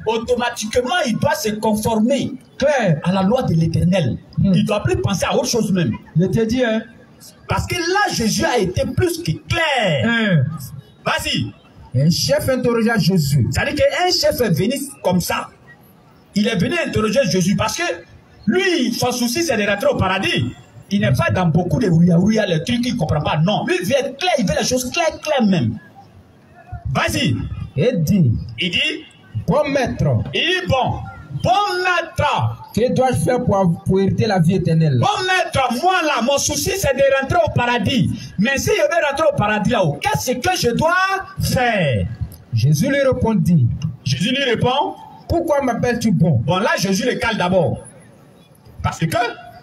automatiquement, il doit se conformer à la loi de l'Éternel. Il ne doit plus penser à autre chose même. Je te dis, hein. Parce que là, Jésus a été plus que clair. Vas-y. Un chef interrogea Jésus. C'est-à-dire qu'un chef est venu comme ça. Il est venu interroger Jésus parce que lui, son souci, c'est de rentrer au paradis. Il n'est pas dans beaucoup de ouïa, les trucs qu'il ne comprend pas. Non, lui, il veut être clair, il veut les choses claires même. Vas-y. Il dit, bon maître. Il dit, bon maître. Que dois-je faire pour hériter la vie éternelle? Bon maître, moi là, mon souci, c'est de rentrer au paradis. Mais si je veux rentrer au paradis là-haut, qu'est-ce que je dois faire? Jésus lui répondit. Jésus lui répond, pourquoi m'appelles-tu bon? Bon, là, Jésus le cale d'abord. Parce que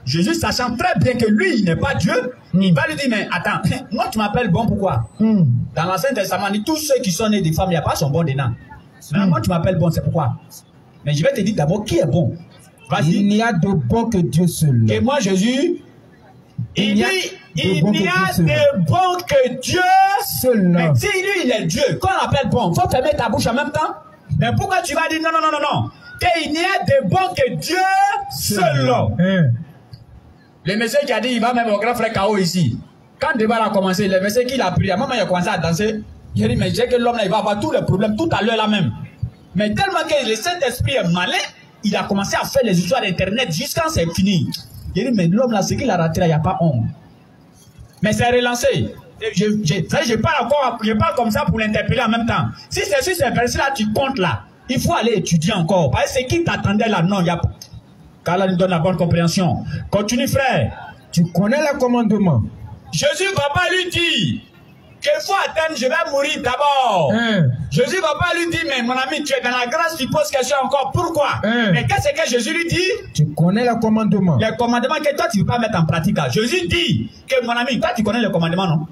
Jésus, sachant très bien que lui, il n'est pas Dieu, il va lui dire, mais attends, moi, tu m'appelles bon, pourquoi? Dans l'Ancien Testament, tous ceux qui sont nés des femmes, il n'y a pas sont bons dedans. Mais moi, tu m'appelles bon, c'est pourquoi? Mais je vais te dire d'abord qui est bon. Il n'y a de bon que Dieu seul. Et moi, Jésus, il n'y a de bon que Dieu seul. Mais si lui, il est Dieu, quand on appelle bon, il faut fermer ta bouche en même temps. Mais pourquoi tu vas dire non, non, non, non, non? Qu'il n'y a de bon que Dieu seul. Le monsieur qui a dit, il va même au grand frère K.O. ici. Quand le débat a commencé, le monsieur qui l'a pris, à un moment il a commencé à danser. Il a dit, mais j'ai que l'homme là, il va avoir tous les problèmes tout à l'heure là même. Mais tellement que le Saint-Esprit est malin, il a commencé à faire les histoires d'Internet jusqu'à c'est fini. Il a dit, mais l'homme là, ce qu'il a raté là, il n'y a pas honte. Mais c'est relancé. Je parle comme ça pour l'interpeller en même temps. Si c'est sur ces versets-là, tu comptes là, il faut aller étudier encore. Parce que ce qui t'attendait là, non, il n'y a pas. Car là, nous donne la bonne compréhension. Continue, frère. Tu connais le commandement. Jésus ne va pas lui dire qu'il faut attendre, je vais mourir d'abord. Jésus ne va pas lui dire, mais mon ami, tu es dans la grâce, tu poses question encore. Pourquoi? Mais qu'est-ce que Jésus lui dit? Tu connais le commandement. Le commandement que toi, tu ne veux pas mettre en pratique. Là. Jésus dit que mon ami, toi, tu connais le commandement, non?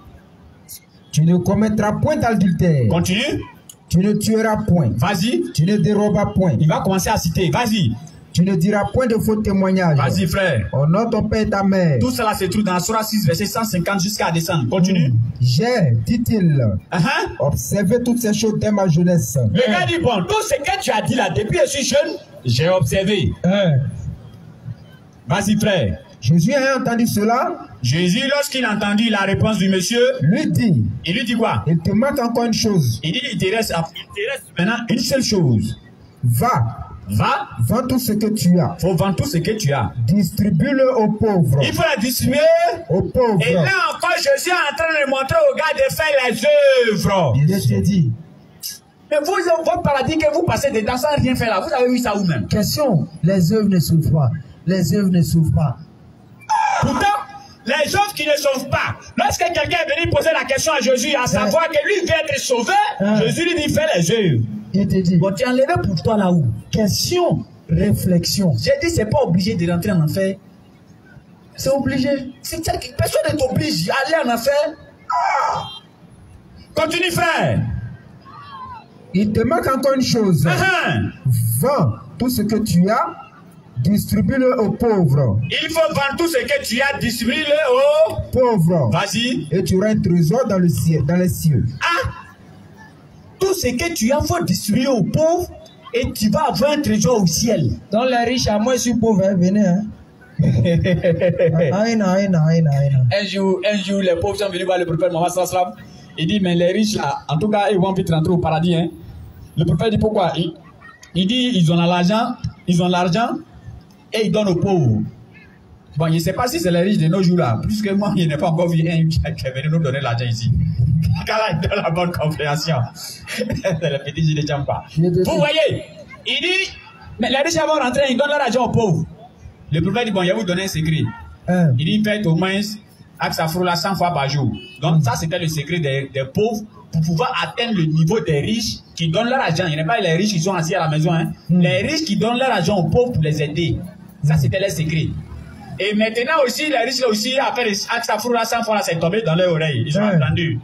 Tu ne commettras point d'adultère. Continue. Tu ne tueras point. Vas-y. Tu ne déroberas point. Il va commencer à citer. Vas-y. Tu ne diras point de faux témoignages. Vas-y, frère. Honore ton père et ta mère. Tout cela se trouve dans la Sourate 6, verset 150 jusqu'à descendre. Continue. J'ai, dit-il, observé toutes ces choses dès ma jeunesse. Le gars dit, bon, tout ce que tu as dit là, depuis que je suis jeune, j'ai observé. Vas-y, frère. Jésus a entendu cela. Jésus, lorsqu'il a entendu la réponse du monsieur, lui dit. Il lui dit quoi? Il te manque encore une chose. Il dit, il te reste maintenant une seule chose. Va. Va. Vends tout ce que tu as. Faut vendre tout ce que tu as. Distribue-le aux pauvres. Il faut la distribuer aux pauvres. Et là encore, Jésus est en train de montrer aux gars de faire les œuvres. Je te dis. Mais vous, votre paradis que vous passez dedans sans rien faire là, vous avez vu ça où-même? Question. Les œuvres ne sauvent pas. Les œuvres ne sauvent pas. Pourtant, les œuvres qui ne sauvent pas. Lorsque quelqu'un est venu poser la question à Jésus, à savoir que lui veut être sauvé, Jésus lui dit, fais les œuvres. Il te dit. Bon, tu es enlevé pour toi là-haut. Question, réflexion. J'ai dit, c'est pas obligé de rentrer en enfer. C'est obligé. Personne ne t'oblige à aller en enfer. Continue, frère. Il te manque encore une chose. Vends tout ce que tu as, distribue-le aux pauvres. Il faut vendre tout ce que tu as, distribue-le aux pauvres. Vas-y. Et tu auras un trésor dans le ciel, dans les cieux. Tout ce que tu as, il faut distribuer aux pauvres et tu vas avoir un trésor au ciel. Dans les riches, à moi je suis pauvre, venez. Un jour, les pauvres sont venus voir le prophète Mohammed sallallahu alayhi wa sallam. Il dit, mais les riches là, en tout cas, ils vont vite rentrer au paradis. Hein. Le prophète dit pourquoi? Il dit, ils ont l'argent et ils donnent aux pauvres. Bon, je ne sais pas si c'est les riches de nos jours là, puisque moi, je n'ai pas encore vu un qui est venu nous donner l'argent ici. Car là, il donne la bonne compréhension. C'est le petit G de Tchampa. Vous voyez, il dit, Mais les riches vont rentrer, ils donnent leur argent aux pauvres. Le prophète dit, bon, je vais vous donner un secret. Il dit, faites au moins Aksafroula 100 fois par jour. Donc ça, c'était le secret des pauvres pour pouvoir atteindre le niveau des riches qui donnent leur argent. Il n'y a pas les riches qui sont assis à la maison. Hein. Les riches qui donnent leur argent aux pauvres pour les aider. Ça, c'était le secret. Et maintenant aussi, les riches aussi, après Aksafroula 100 fois, c'est tombé dans leur oreille. Ils ont entendu.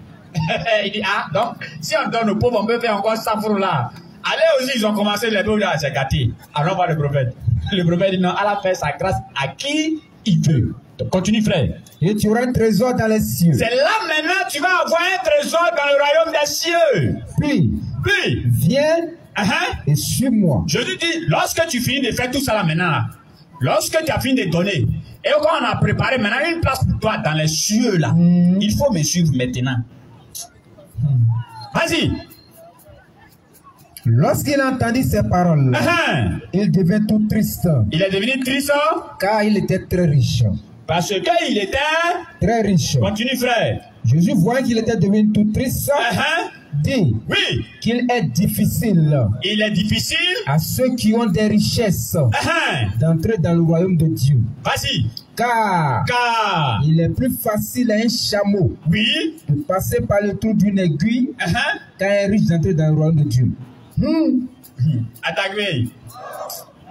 Il dit, ah, donc, si on donne aux pauvres, on peut faire encore Aksafroula. Allez aussi, ils ont commencé, les pauvres à se gâter. Allons voir le prophète. Le prophète dit non, Allah fait sa grâce à qui il veut. Donc, continue, frère. Et tu auras un trésor dans les cieux. C'est là maintenant tu vas avoir un trésor dans le royaume des cieux. Puis viens et suis-moi. Jésus dit, lorsque tu finis de faire tout ça là maintenant, là, lorsque tu as fini de donner, et quand on a préparé maintenant une place pour toi dans les cieux là, il faut me suivre maintenant. Vas-y. Lorsqu'il entendit ces paroles, il devint tout triste. Il est devenu triste car il était très riche. Parce qu'il était très riche. Continue, frère. Jésus, voyant qu'il était devenu tout triste, dit qu'il est difficile. Il est difficile à ceux qui ont des richesses d'entrer dans le royaume de Dieu. Vas-y. Car il est plus facile à un chameau de passer par le trou d'une aiguille qu'à un riche d'entrer dans le royaume de Dieu. Attaque-moi.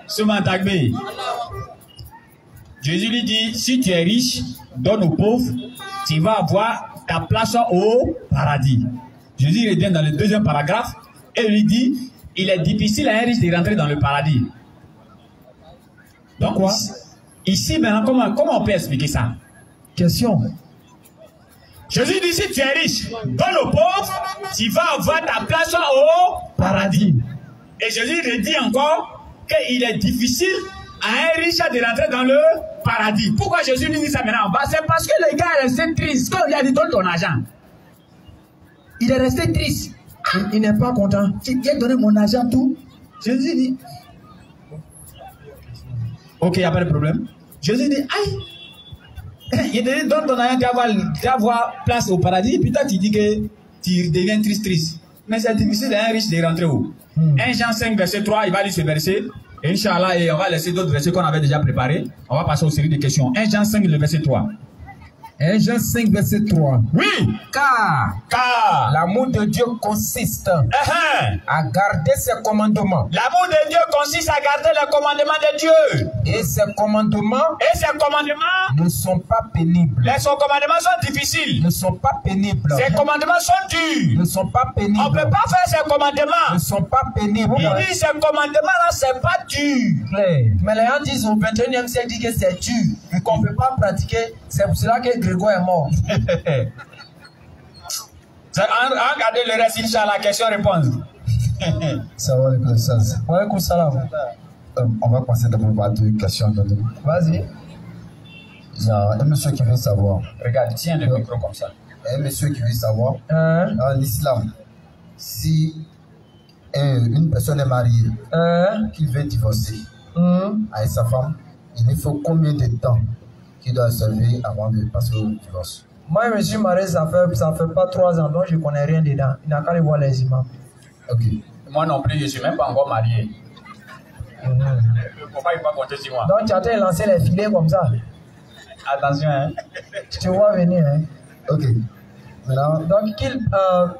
Souvent attaque-moi. Jésus lui dit, si tu es riche, donne aux pauvres, tu vas avoir ta place au paradis. Jésus revient dans le deuxième paragraphe et lui dit, il est difficile à un riche de rentrer dans le paradis. Donc, quoi? Ici, maintenant, comment on peut expliquer ça? Question. Jésus dit, si tu es riche, donne aux pauvres, tu vas avoir ta place au paradis. Et Jésus redit encore qu'il est difficile à un riche de rentrer dans le paradis. Pourquoi Jésus lui dit ça maintenant? C'est parce que le gars est resté triste. Quand il a dit donne ton argent, il est resté triste. Il n'est pas content. J'ai donné mon argent tout. Jésus dit, ok, il n'y a pas de problème. Jésus dit, aïe, il dit donne ton argent, tu vas avoir place au paradis. Et puis toi tu dis que tu deviens triste. Mais c'est difficile à un riche de rentrer où? 1 Jean 5 verset 3, il va lire ce verset. Et Inch'Allah, et on va laisser d'autres versets qu'on avait déjà préparés. On va passer aux séries de questions. 1 Jean 5, le verset 3. 1 Jean 5, verset 3. Oui. Car l'amour de Dieu consiste à garder ses commandements. L'amour de Dieu consiste à garder les commandements de Dieu. Et ses commandements ne sont pas pénibles. Ses commandements sont difficiles. Ne sont pas pénibles. Ses commandements sont durs. Ne sont pas pénibles. On ne peut pas faire ses commandements. Ne sont pas pénibles. Il dit ces commandements-là, c'est pas dur. Mais les gens disent au 21e siècle que c'est dur et qu'on ne peut pas pratiquer. C'est pour cela que Grégoire est mort. Regardez le reste, Inch'Allah, question-réponse. On va passer d'abord à deux questions. Vas-y. Il y a un monsieur qui veut savoir. Regarde, tiens le micro comme ça. Un monsieur qui veut savoir. En islam, si une personne est mariée, qui veut divorcer avec sa femme, il faut combien de temps qu'il doit servir avant de passer au divorce? Moi, je me suis marié, ça fait pas 3 ans, donc je ne connais rien dedans. Il n'a qu'à aller voir les imams. Ok. Moi non plus, je ne suis même pas encore marié. Pourquoi il ne faut pas compter sur moi? Donc, tu as été lancé les filets comme ça. Attention, hein. Tu te vois venir, hein. Ok. Maintenant, donc,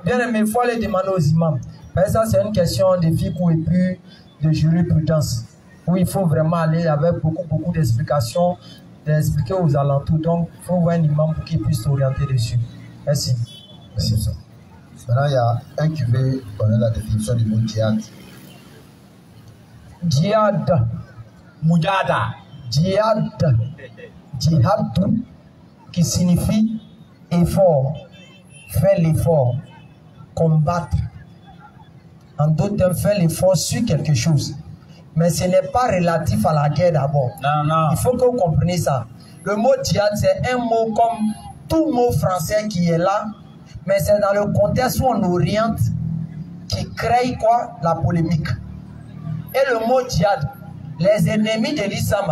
bien aimé, il faut aller demander aux imams. Mais ça, c'est une question de fiqh et puis de jurisprudence. Où il faut vraiment aller avec beaucoup d'explications, d'expliquer aux alentours. Donc, il faut voir un imam pour qu'il puisse s'orienter dessus. Merci. Merci. Maintenant, il y a un qui veut connaître la définition du mot djihad. Djihad. Mujada. Djihad. Djihad, qui signifie effort, faire l'effort, combattre. En d'autres termes, faire l'effort sur quelque chose. Mais ce n'est pas relatif à la guerre d'abord. Non. Il faut que vous compreniez ça. Le mot djihad, c'est un mot comme tout mot français qui est là, mais c'est dans le contexte où on oriente qui crée quoi? La polémique. Et le mot djihad, les ennemis de l'islam,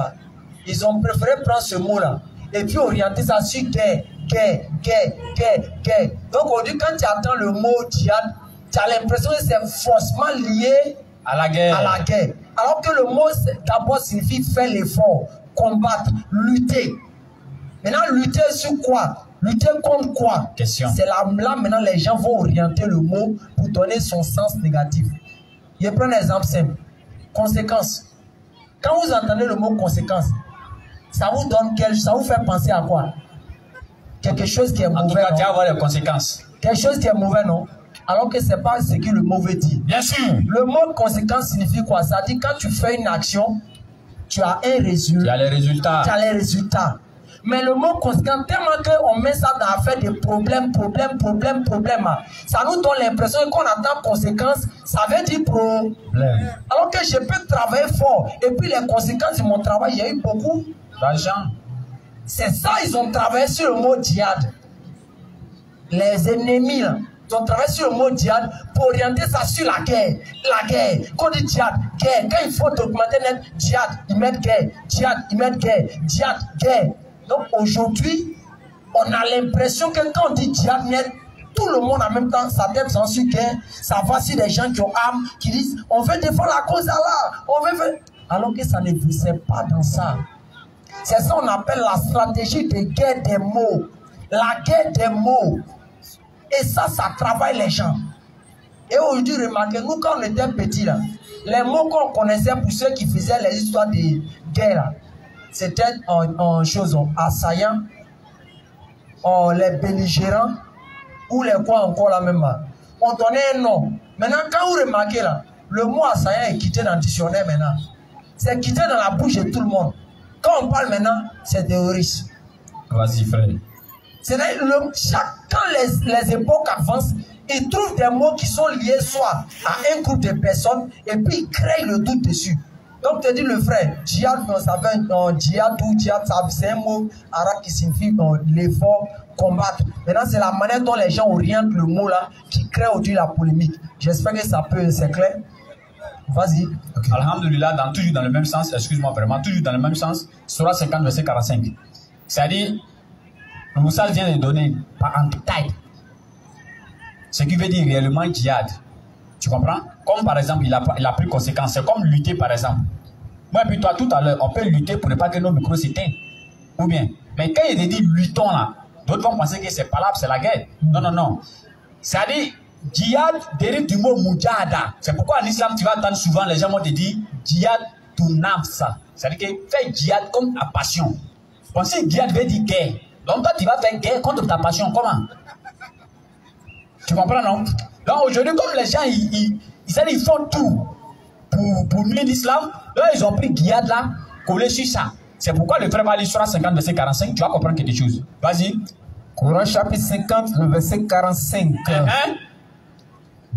ils ont préféré prendre ce mot-là et puis orienter ça sur guerre. Donc aujourd'hui, quand tu entends le mot djihad, tu as l'impression que c'est forcément lié À la guerre. À la guerre. Alors que le mot d'abord signifie faire l'effort, combattre, lutter. Maintenant, lutter sur quoi? Lutter contre quoi? Question. C'est là maintenant les gens vont orienter le mot pour donner son sens négatif. Je prends un exemple simple. Conséquence. Quand vous entendez le mot conséquence, ça vous donne ça vous fait penser à quoi? Quelque chose qui est mauvais. En tout cas, tu vas voir les conséquences. Quelque chose qui est mauvais, non? Alors que ce n'est pas ce que le mot veut dire. Bien sûr. Le mot conséquence signifie quoi? Ça dit quand tu fais une action, tu as un résultat. Tu as les résultats. Tu as les résultats. Mais le mot conséquence, tellement qu'on met ça dans l'affaire de problème. Ça nous donne l'impression qu'on attend conséquence, ça veut dire problème. Alors que je peux travailler fort. Et puis les conséquences de mon travail, il y a eu beaucoup d'argent. C'est ça, ils ont travaillé sur le mot djihad. Les ennemis, là, ils ont travaillé sur le mot djihad pour orienter ça sur la guerre. La guerre. Quand on dit djihad, guerre. Quand il faut documenter net, djihad, ils mettent guerre. Djihad, ils mettent guerre. Djihad, guerre. Donc aujourd'hui, on a l'impression que quand on dit djihad net, tout le monde en même temps, sa tête s'en suit guerre. Ça va sur des gens qui ont armes, qui disent on veut défendre la cause d'Allah. On veut. Alors que ça ne visait pas dans ça. C'est ça qu'on appelle la stratégie de guerre des mots. La guerre des mots. Et ça travaille les gens. Et aujourd'hui, remarquez, nous, quand on était petits, là, les mots qu'on connaissait pour ceux qui faisaient les histoires de guerre, c'était en chose assaillant, les belligérants, ou les quoi encore là même. On donnait un nom. Maintenant, quand vous remarquez, là, le mot assaillant est quitté dans le dictionnaire maintenant. C'est quitté dans la bouche de tout le monde. Quand on parle maintenant, c'est terroriste. Vas-y, frère. Quand les époques avancent, ils trouvent des mots qui sont liés soit à un groupe de personnes et puis ils créent le doute dessus. Donc, tu dis le frère, djihad, ça veut djihad ou djihad, c'est un mot arabe qui signifie l'effort, combattre. Maintenant, c'est la manière dont les gens orientent le mot là qui crée aujourd'hui la polémique. J'espère que ça peut, c'est clair. Vas-y. Okay. Alhamdulillah, toujours dans le même sens, excuse-moi vraiment, toujours dans le même sens, Surah 50, verset 45. C'est-à-dire, le Moussa vient de donner en détail ce qui veut dire réellement djihad. Tu comprends? Comme par exemple, il a pris conséquence. C'est comme lutter par exemple. Moi et puis toi, tout à l'heure, on peut lutter pour ne pas que nos micros s'éteignent. Ou bien. Mais quand il est dit luttons là, d'autres vont penser que c'est pas là, c'est la guerre. Non, non, non. C'est-à-dire, djihad dérive du mot mujahada. C'est pourquoi en islam, tu vas entendre souvent les gens vont te dire djihad tu nafsa. C'est-à-dire que fais djihad comme ta passion. Pensez que djihad veut dire guerre. Donc toi, tu vas faire guerre contre ta passion. Comment? Tu comprends, non? Donc aujourd'hui, comme les gens, ils font tout pour nuire l'islam, là, ils ont pris djihad là, collé sur ça. C'est pourquoi le frère va aller sur la 50, verset 45, tu vas comprendre quelque chose. Vas-y. Coran chapitre 50, le verset 45.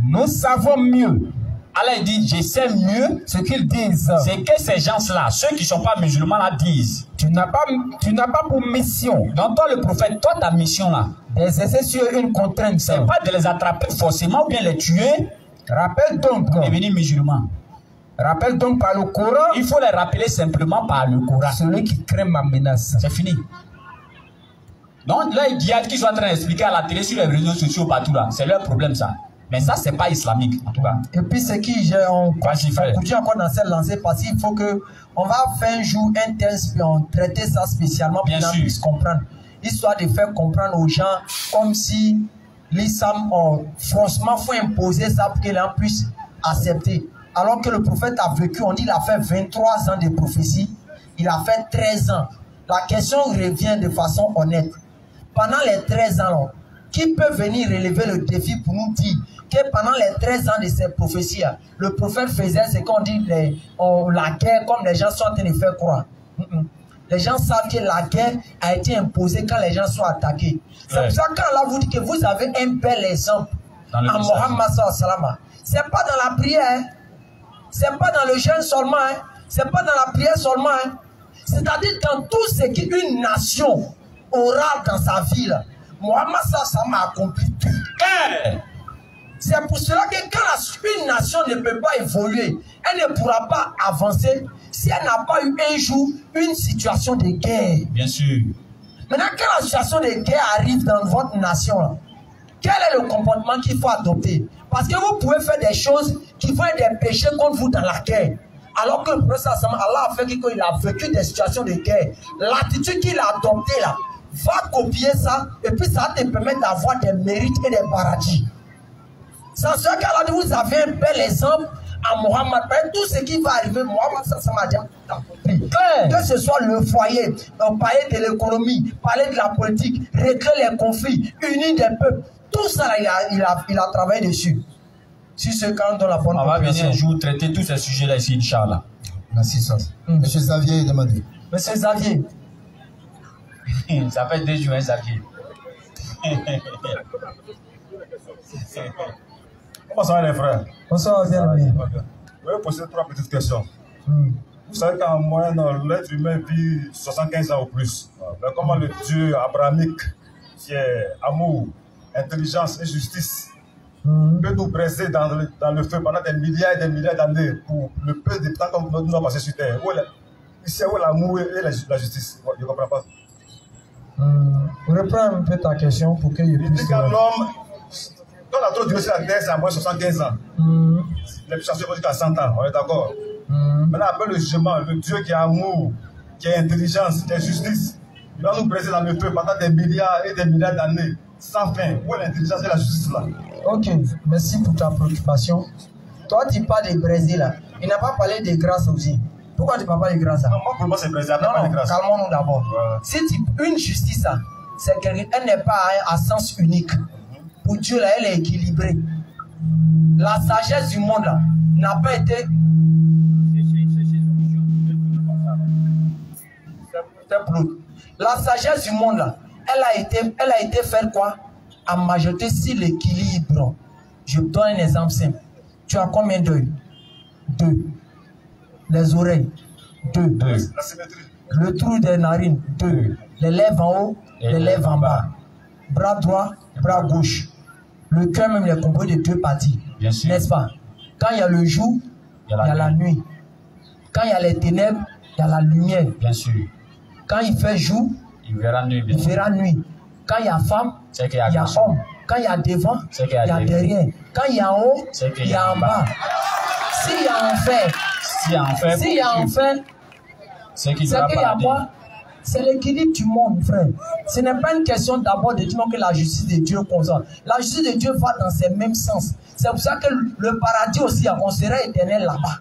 Nous savons mieux. Allah dit, je sais mieux ce qu'ils disent. C'est que ces gens-là, ceux qui ne sont pas musulmans là, disent. Tu n'as pas pour mission. Donc toi le prophète, toi ta mission là, d'exercer sur une contrainte. C'est pas de les attraper forcément ou bien les tuer. Rappelle donc. Pour devenir musulmans. Rappelle donc par le Coran. Il faut les rappeler simplement par le Coran. Celui qui craint ma menace. C'est fini. Donc là, il y a qui sont en train d'expliquer à la télé sur les réseaux sociaux partout là. C'est leur problème ça. Mais ça, c'est pas islamique, en tout cas. Et puis, c'est qui on continue encore dans cette lancée parce qu'il faut que on va faire un jour un test et on traiter ça spécialement pour qu'on puisse comprendre. Histoire de faire comprendre aux gens comme si l'islam, franchement, faut imposer ça pour que les gens puissent accepter. Alors que le prophète a vécu, on dit qu'il a fait 23 ans de prophétie, il a fait 13 ans. La question revient de façon honnête. Pendant les 13 ans, là, qui peut venir relever le défi pour nous dire que pendant les 13 ans de ces prophéties, le prophète faisait ce qu'on dit la guerre comme les gens sont en train de faire croire. Les gens savent que la guerre a été imposée quand les gens sont attaqués. C'est pour ça que quand Allah vous dit que vous avez un bel exemple en Mohammed sallallahu, c'est pas dans la prière, c'est pas dans le jeûne seulement, c'est pas dans la prière seulement, c'est-à-dire dans tout ce qu'une nation aura dans sa vie. Mohammed sallallahu a accompli tout. C'est pour cela que quand une nation ne peut pas évoluer, elle ne pourra pas avancer si elle n'a pas eu un jour une situation de guerre. Bien sûr. Maintenant, quand la situation de guerre arrive dans votre nation, quel est le comportement qu'il faut adopter? Parce que vous pouvez faire des choses qui font des péchés contre vous dans la guerre. Alors que le prophète Allah a fait qu'il a vécu des situations de guerre. L'attitude qu'il a adoptée là, va copier ça et puis ça va te permettre d'avoir des mérites et des paradis. Sans ce cas-là, vous avez un bel exemple à Mohammed. Tout ce qui va arriver, Mohammed, ça m'a déjà compris. Que ce soit le foyer, parler de l'économie, parler de la politique, régler les conflits, unir des peuples, tout ça, il a travaillé dessus. Si ce cas dans la bonne on va venir un jour traiter tous ces sujets-là ici, Inch'Allah. Merci, ça. Monsieur Xavier est demandé. Monsieur Xavier. Ça fait 2 jours, Xavier. Bonsoir les frères. Bonsoir, bien-aimé. Je vais poser 3 petites questions. Vous savez qu'en moyenne, l'être humain vit 75 ans ou plus. Mais comment le Dieu abrahamique, qui est amour, intelligence et justice, peut nous briser dans le feu pendant des milliards et des milliards d'années pour le peu de temps comme nous avons passé sur terre? Où est l'amour et la justice? Je ne comprends pas. Reprends un peu ta question pour que je puisse... Il dit qu'un homme, quand la trop durée sur la terre, c'est à moins 75 ans. Les chasseurs vont jusqu'à 100 ans, on est d'accord. Maintenant, après le jugement, le Dieu qui est amour, qui est intelligence, qui est justice, il va nous briser dans le feu pendant des milliards et des milliards d'années, sans fin. Où est l'intelligence et la justice là? Ok, merci pour ta préoccupation. Toi, tu parles de Brésil là. Il n'a pas parlé de grâce aussi. Pourquoi tu ne parles pas de grâce là? Non, moi pour moi c'est Brésil, non, calmons-nous d'abord. Si une justice là, c'est qu'elle n'est pas à sens unique. Pour Dieu là, elle est équilibrée. La sagesse du monde là n'a pas été... La sagesse du monde là, elle a été faite quoi? À majorité sur l'équilibre. Je donne un exemple simple. Tu as combien d'œils? 2. Les oreilles? 2. La symétrie. Le trou des narines? 2. Les lèvres en haut, les lèvres en bas. Bras droit, bras gauche. Le cœur même est composé de 2 parties. N'est-ce pas? Quand il y a le jour, il y a la nuit. Quand il y a les ténèbres, il y a la lumière. Bien sûr. Quand il fait jour, il verra nuit. Il verra nuit. Quand il y a femme, il y a homme. Quand il y a devant, il y a derrière. Quand il y a en haut, il y a en bas. S'il y a enfer, c'est qu'il y a quoi? C'est l'équilibre du monde, frère. Ce n'est pas une question d'abord de dire que la justice de Dieu comme ça. La justice de Dieu va dans ce même sens. C'est pour ça que le paradis aussi, on sera éternel là-bas.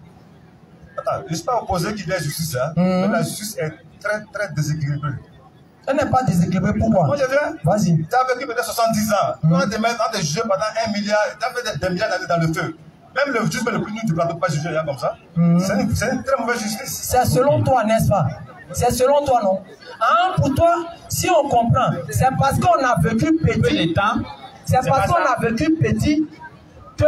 Attends, je ne suis pas opposé qu'il y ait justice, hein, mais la justice est très, très déséquilibrée. Elle n'est pas déséquilibrée, pourquoi? Moi, je viens. Vas-y. Tu as vécu peut-être 70 ans. On va te mettre, on te juger pendant 1 milliard, tu as fait des milliards d'années dans le feu. Même le juge le plus nul du plateau ne peut pas juger comme ça. C'est une très mauvaise justice. C'est selon toi, n'est-ce pas? C'est selon toi, non? Hein, pour toi, si on comprend, c'est parce qu'on a vécu petit. C'est parce qu'on a vécu petit que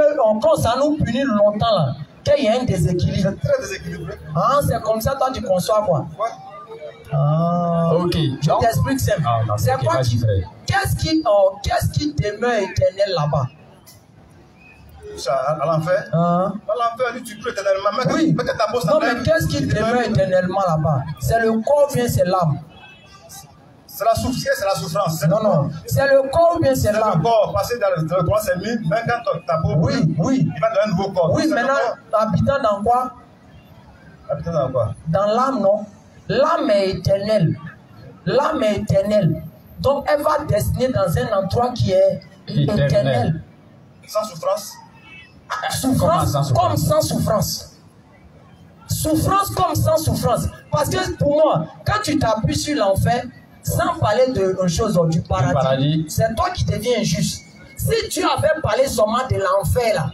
ça nous punit longtemps là. Qu'il y a un déséquilibre. C'est très déséquilibré. Ah, c'est comme ça, toi tu conçois quoi? Ouais. Ah, ok. Je t'explique simple. C'est quoi qu'est-ce qui demeure éternel là-bas? À l'enfer? À l'enfer, tu peux éternellement. Oui. Non, mais qu'est-ce qui demeure éternellement là-bas? C'est le corps ou bien c'est l'âme? C'est la souffrance, c'est la souffrance. Non. C'est le corps ou bien c'est l'âme? Le corps, passer dans le corps, c'est mis, même quand ta peau brûle, il va dans un nouveau corps. Oui, maintenant, habitant dans quoi? Habitant dans quoi? Dans l'âme, non? L'âme est éternelle. L'âme est éternelle. Donc, elle va destiner dans un endroit qui est éternel. Sans souffrance? Souffrance comme sans souffrance. Souffrance comme sans souffrance. Parce que pour moi, quand tu t'appuies sur l'enfer, sans parler de chose du paradis, c'est toi qui deviens injuste. Si tu avais parlé seulement de l'enfer là,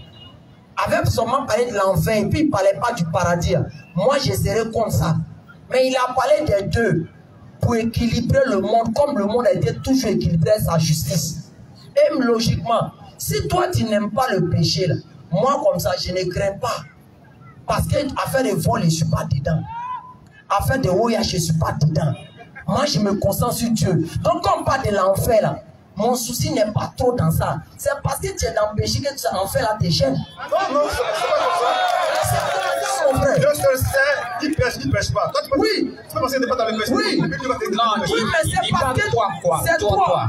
avait seulement parlé de l'enfer et puis il ne parlait pas du paradis, là, moi je serais comme ça. Mais il a parlé des deux pour équilibrer le monde comme le monde a été toujours équilibré à sa justice. Et logiquement, si toi tu n'aimes pas le péché, là, moi comme ça je ne crains pas. Parce qu'affaire de vol, je ne suis pas dedans. Affaire de voyage, je ne suis pas dedans. Moi je me concentre sur Dieu. Donc quand on parle de l'enfer là, mon souci n'est pas trop dans ça. C'est parce que tu es dans le péché que tu es en enfer là, t'es gêné. Non, c'est pas comme ça. mon frère. Dieu seul sait qui pêche, qui ne pêche pas. Toi, tu peux, oui. Tu peux penser que tu n'es pas dans le péché. Oui. Non, il parle toi, quoi. C'est toi.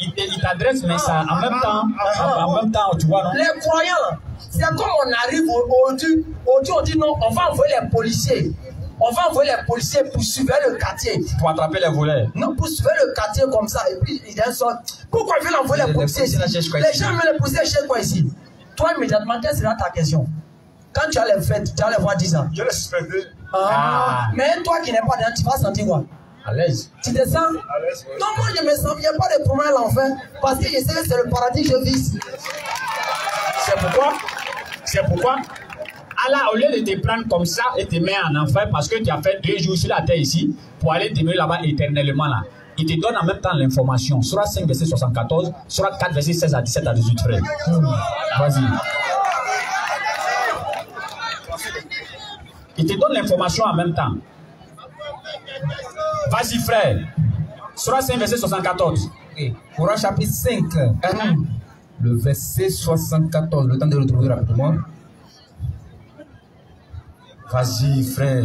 Il t'adresse, mais ça, en même temps, tu vois, non? Les croyants, c'est comme on arrive aujourd'hui, on dit non, on va envoyer les policiers. On va envoyer les policiers pour surveiller le quartier. Pour attraper les voleurs. Non, pour surveiller le quartier comme ça. Et puis, il y a une sorte. Pourquoi ils veulent envoyer les policiers ici? Les gens veulent les policiers chez quoi ici? Toi, immédiatement, quelle sera ta question? Quand tu as les fêtes, tu vas les voir 10 ans. Je les suspecté. Mais toi qui n'es pas dedans, tu vas sentir quoi? À l'aise. Tu te sens? À l'aise, oui. Non, moi, je me sens, il n'y a pas de problème à l'enfer. Parce que je sais que c'est le paradis que je vis. C'est pourquoi Allah, au lieu de te prendre comme ça et te mettre en enfer parce que tu as fait 2 jours sur la terre ici pour aller demeurer là-bas éternellement là, il te donne en même temps l'information. Surah 5, verset 74, Surah 4, verset 16 à 17 à 18, frère. Vas-y. Il te donne l'information en même temps. Vas-y, frère. Surah 5, verset 74. Coran chapitre 5, le verset 74, le temps de le retrouver rapidement. Vas-y, frère.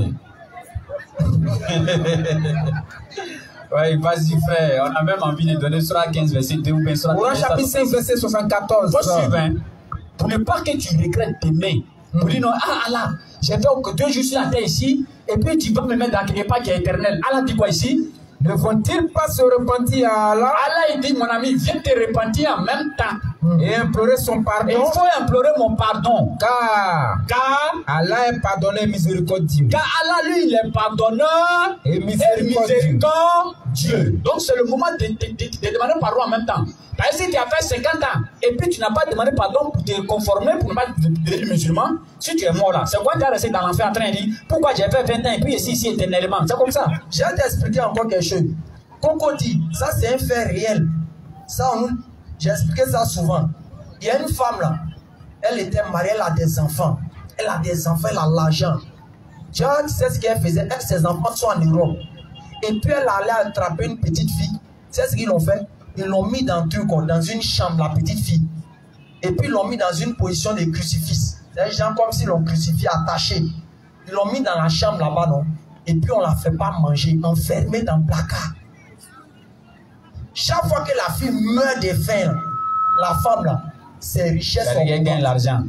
Oui, vas-y, frère. On a même envie de donner Surah 15, verset 2 ou bien Surah 15. Coran chapitre 5, verset 74. Faut suivre, hein. Pour ne pas que tu regrettes demain. Pour dire non, ah Allah, j'ai fait que 2 jours sur la terre ici, et puis tu vas me mettre dans quelque part qui est éternel. Allah dit quoi ici? Ne vont-ils pas se repentir à Allah? Allah, il dit, mon ami, viens te repentir en même temps. Et implorer son pardon. Et il faut implorer mon pardon. Car Allah est pardonneur et miséricordieux. Car Allah, lui, il est pardonneur et miséricordieux. Donc, c'est le moment de demander pardon en même temps. Parce que si tu as fait 50 ans et puis tu n'as pas demandé pardon pour te conformer, pour ne pas devenir musulman, si tu es mort là, c'est quoi tu as resté dans l'enfer en train de dire pourquoi j'ai fait 20 ans et puis ici éternellement? C'est comme ça. Je vais t'expliquer encore quelque chose. Coco dit, ça c'est un fait réel. Ça, j'ai expliqué ça souvent. Il y a une femme là, elle était mariée, elle a des enfants. Elle a des enfants, elle a l'argent. Tu sais ce qu'elle faisait? Elle, ses enfants sont en Europe. Et puis elle allait attraper une petite fille. Tu sais ce qu'ils ont fait? Ils l'ont mis dans une chambre, la petite fille. Et puis ils l'ont mis dans une position de crucifix. C'est des gens comme s'ils l'ont crucifié attaché. Ils l'ont mis dans la chambre là-bas, non? Et puis on ne la fait pas manger, enfermée dans le placard. Chaque fois que la fille meurt de faim, la femme là, ses richesses augmentent. L'argent.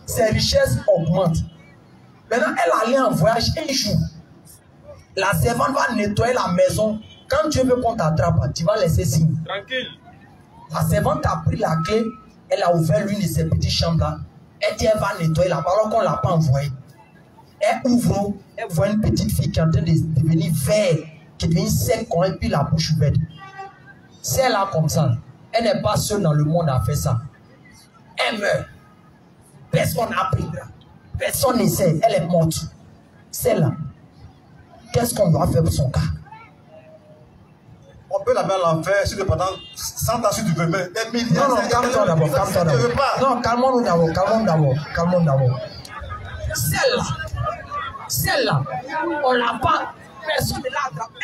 Ses richesses augmentent. Maintenant, elle allait en voyage un jour. La servante va nettoyer la maison. Quand Dieu veut qu'on t'attrape, tu vas laisser signe. Tranquille. La servante a pris la clé, elle a ouvert l'une de ses petites chambres là. Elle dit elle va nettoyer là-bas alors qu'on ne l'a pas envoyée. Elle ouvre, elle voit une petite fille qui est en train de devenir verte, qui devient sec, et puis la bouche ouverte. C'est là comme ça. Elle n'est pas seule dans le monde à faire ça. Elle meurt. Personne n'a pris là. Personne n'essaie. Elle est morte. C'est là. Qu'est-ce qu'on doit faire pour son cas? On peut la mettre à l'enfer si pendant 100 ans si tu veux, mais des milliers. Non, calme-toi d'abord, calme-toi d'abord. Non, calmons-nous d'abord, calmons-nous d'abord. Celle-là, on l'a pas, personne ne l'a attrapée.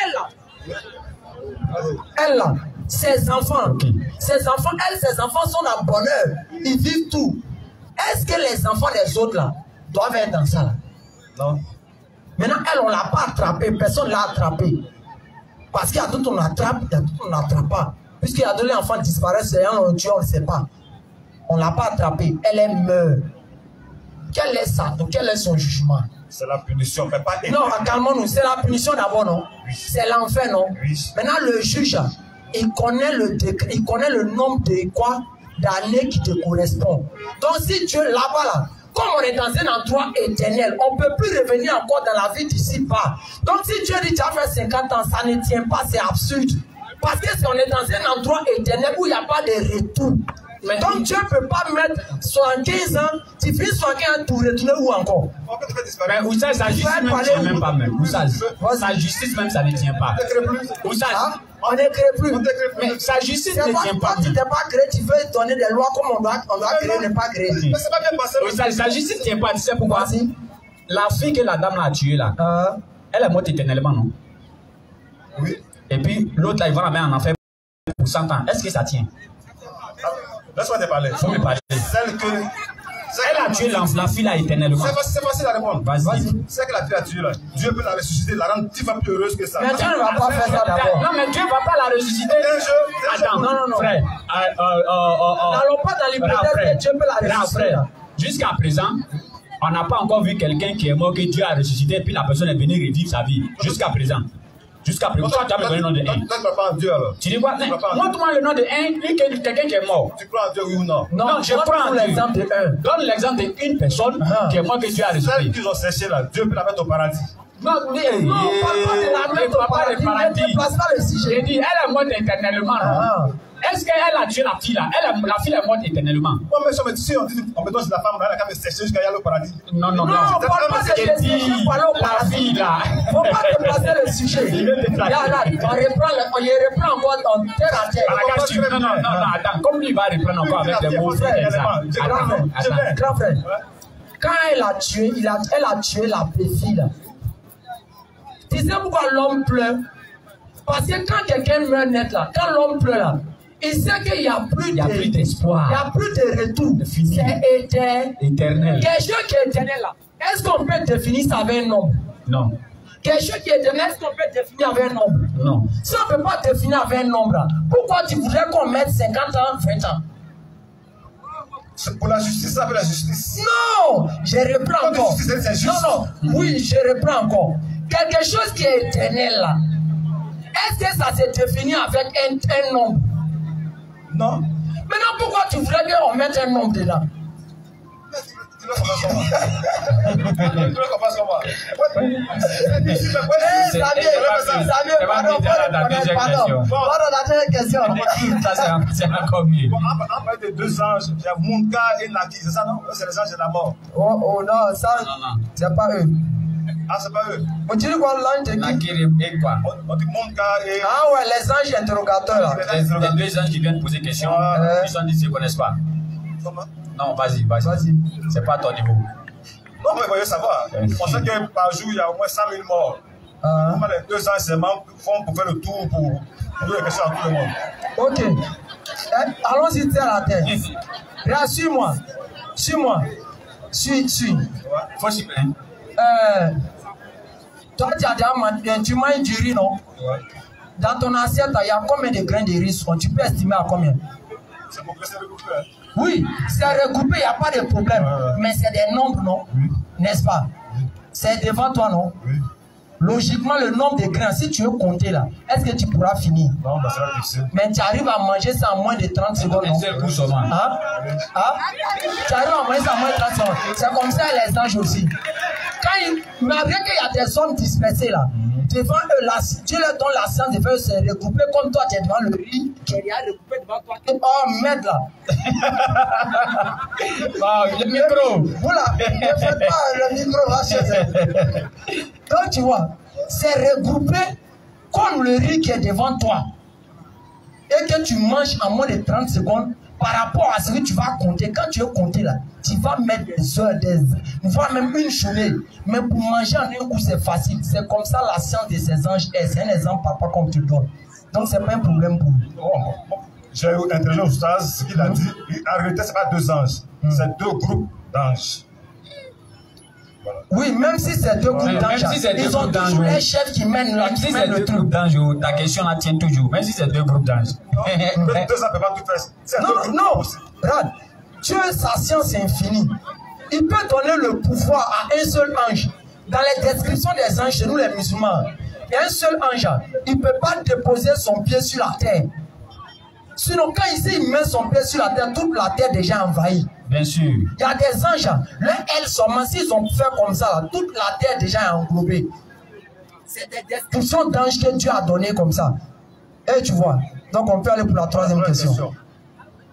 Elle là, ses enfants, ses enfants sont dans le bonheur, ils vivent tout. Est-ce que les enfants des autres là doivent être dans ça là? Non. Maintenant, elle, on ne l'a pas attrapée, personne ne l'a attrapée. Parce qu'il y a tout on attrape, il y a tout on n'attrape pas. Puisqu'il y a deux enfants qui disparaissent, et un on tue, on ne sait pas. On ne l'a pas attrapée, elle est meurt. Quel est ça? Donc, quel est son jugement? C'est la punition, mais pas. Non, calmons-nous, c'est la punition d'abord, non? Oui. C'est l'enfer, non? Oui. Maintenant, le juge, il connaît le nombre de quoi? D'années qui te correspondent. Donc, si Dieu là-bas, là, comme on est dans un endroit éternel, on ne peut plus revenir encore dans la vie d'ici-bas. Donc, si Dieu dit tu as fait 50 ans, ça ne tient pas, c'est absurde. Parce que si on est dans un endroit éternel où il n'y a pas de retour. Mais donc, Dieu ne peut pas mettre 75 ans, tu finis 75 ans, tu retourner où encore? Mais où ça, sa justice même ne tient même pas même. Où ça, sa justice même, ça ne tient pas. Où ça, on ne crée plus. Mais sa justice ne tient pas. Quand tu n'es pas créé, tu veux donner des lois comme on doit créer, ne pas créer. Mais c'est pas bien passé. Où ça, sa justice ne tient pas. Tu sais pourquoi? La fille que la dame a tuée là, elle est morte éternellement, non? Oui. Et puis l'autre là, il va la mettre en enfer pour 100 ans. Est-ce que ça tient? Laisse-moi te parler. Faut me parler. Elle a tué la fille là éternellement. C'est facile à répondre. Vas-y. C'est que la fille a tué là. Dieu peut la ressusciter, la rendre 10 fois plus heureuse que ça. Mais Dieu ne va pas faire ça d'abord. Non, mais Dieu ne va pas la ressusciter. Attends, non. Frère. N'allons pas dans l'hypothèse que Dieu peut la ressusciter. Jusqu'à présent, on n'a pas encore vu quelqu'un qui est mort, que Dieu a ressuscité, puis la personne est venue revivre sa vie. Jusqu'à présent. Jusqu'à présent. Toi, tu as donné le nom de un. Toi, tu ne crois pas en Dieu alors. Tu dis quoi? Montre-moi le nom de un, quelqu'un qui est mort. Tu crois en Dieu, oui ou non? Non, je prends l'exemple de un. Donne l'exemple d'une personne qui est morte, que Dieu a ressuscité. Celle qu'ils ont séché là, Dieu peut la mettre au paradis. Non, on parle pas de la mettre au paradis. Ne déplace pas le sujet. J'ai dit, elle est morte éternellement. Est-ce qu'elle a tué la fille là? La fille est morte éternellement. Oh, mais si on dit en mettant sur la femme, elle a qu'à me sécher jusqu'à y aller au paradis. Non. Non, on parle pas de Jésus, la fille là. Faut pas déplacer le sujet. Là, on y reprend encore en terre à terre. Non, attends. Comme lui va reprendre encore avec des mots. Grand frère, quand elle a tué la fille là, tu sais pourquoi l'homme pleure? Parce que quand quelqu'un meurt net là, quand l'homme pleure là, il sait qu'il n'y a plus d'espoir. Il n'y a plus de retour. C'est éternel. Quelque chose qui est éternel là. Est-ce qu'on peut définir ça avec un nombre? Non. Quelque chose qui est éternel, est-ce qu'on peut définir avec un nombre? Non. Si on ne peut pas définir avec un nombre là, pourquoi tu voudrais qu'on mette 50 ans, 20 ans? C'est pour la justice, ça fait la justice. Non, je reprends encore. Non, oui, je reprends encore. Quelque chose qui est éternel là. Est-ce que ça se définit avec un nombre? Non. Maintenant, pourquoi tu voudrais qu'on mette un nombre dedans? Tu veux qu'on fasse comment? Pardon, la deuxième question. C'est encore mieux. On parle de deux anges. Il y a Munka et Naki, c'est ça, non? C'est les anges de la mort. Oh non, ça, c'est pas eux. Ah, c'est pas eux. On dit quoi, l'ange de qui? Nakiri et quoi? On dit Munka et... Ah ouais, les anges interrogateurs là. Les deux anges qui viennent poser question, ils sont dit qu'ils ne se connaissent pas. Comment? Non, vas-y. C'est pas à ton niveau. Non, mais vous voyez savoir. On sait que par jour, il y a au moins 100 000 morts. Comment les deux anges seulement font pour faire le tour pour poser des questions à tout le monde. Ok. Allons-y terre à terre. Regarde, suis-moi. Suis. Faut s'y plaindre. Toi, tu manges du riz, non? Ouais. Dans ton assiette, il y a combien de grains de riz? Tu peux estimer à combien? C'est pour que c'est regroupé. Oui, c'est regroupé, il n'y a pas de problème. Mais c'est des nombres, non? Oui. N'est-ce pas? C'est devant toi, non? Oui. Logiquement, le nombre de grains, si tu veux compter là, est-ce que tu pourras finir? Non, bah, c'est là difficile. Mais tu arrives à manger ça en moins de 30 secondes, non? C'est le coup seulement. Hein? Tu arrives à manger ça en moins de 30 secondes. C'est comme ça les anges aussi. Malgré qu'il y a des hommes dispersés là, devant eux, Dieu leur donne la science de faire se regrouper comme toi, tu es devant le lit, tu es regroupé devant toi. Oh, merde là! Le micro! Voilà, ne faites pas le micro, va chez. Donc tu vois, c'est regroupé comme le riz qui est devant toi et que tu manges en moins de 30 secondes. Par rapport à ce que tu vas compter, quand tu veux compter là, tu vas mettre des heures, voire même une journée. Mais pour manger en un coup, c'est facile. C'est comme ça la science de ces anges est. C'est un exemple, papa, comme tu le donnes. Donc, c'est pas un problème pour nous. J'ai interrogé au Oustaz, ce qu'il a dit. En réalité, ce n'est pas deux anges, c'est deux groupes d'anges. Voilà. Oui, même si c'est deux groupes d'anges, ils ont toujours un chef qui mène Même si c'est deux groupes d'anges, ta question la tient toujours. Même si c'est deux groupes d'anges. Deux ans ne peuvent pas tout faire. Non. Regarde, Dieu, sa science est infinie. Il peut donner le pouvoir à un seul ange. Dans les descriptions des anges, chez nous les musulmans, il y a un seul ange. Il ne peut pas déposer son pied sur la terre. Sinon, quand il met son pied sur la terre, toute la terre est déjà envahie. Bien sûr. Il y a des anges, leur aile seulement, s'ils ont fait comme ça, là, toute la terre est déjà englobée. C'est des descriptions d'anges que Dieu a données comme ça. Et tu vois, donc on peut aller pour la troisième question.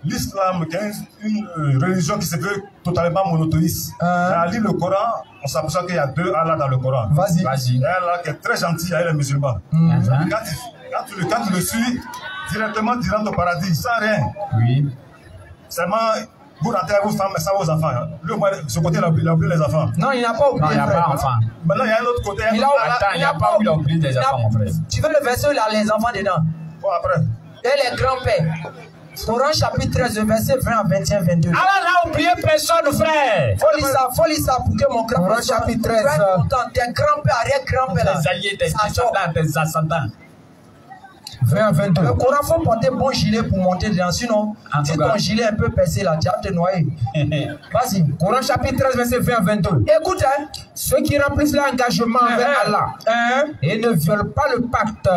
L'islam, qui est une religion qui se veut totalement monothéiste. À lire le Coran, on s'aperçoit qu'il y a deux Allah dans le Coran. Vas-y. Allah qui est très gentil avec les musulmans. Quand tu le suis, directement tu rentres au paradis, sans rien. Oui. Seulement, vous rentrez avec vos femmes, mais sans vos enfants. Lui, ce côté, il a oublié les enfants. Non, il n'a pas oublié. Non, il n'y a pas d'enfants. Maintenant, il y a un autre côté. Il n'a pas oublié les enfants, mon frère. Tu veux le verset où il a les enfants dedans? Bon, après. Et les grands-pères. Coran chapitre 13, verset 20 à 21, 22. Allah n'a oublié personne, frère. Faut lire ça pour que mon grand Coran chapitre 13. Tes grands-pères, arrière-grands-pères là. Tes alliés, tes ascendants. 20 à 22. Le Coran, faut porter bon gilet pour monter dedans. Sinon, si ton gilet est un peu percé là, tu vas te noyer. Vas-y. Coran chapitre 13, verset 20 à 22. Écoute, hein, Ceux qui remplissent l'engagement avec Allah et ne violent pas le pacte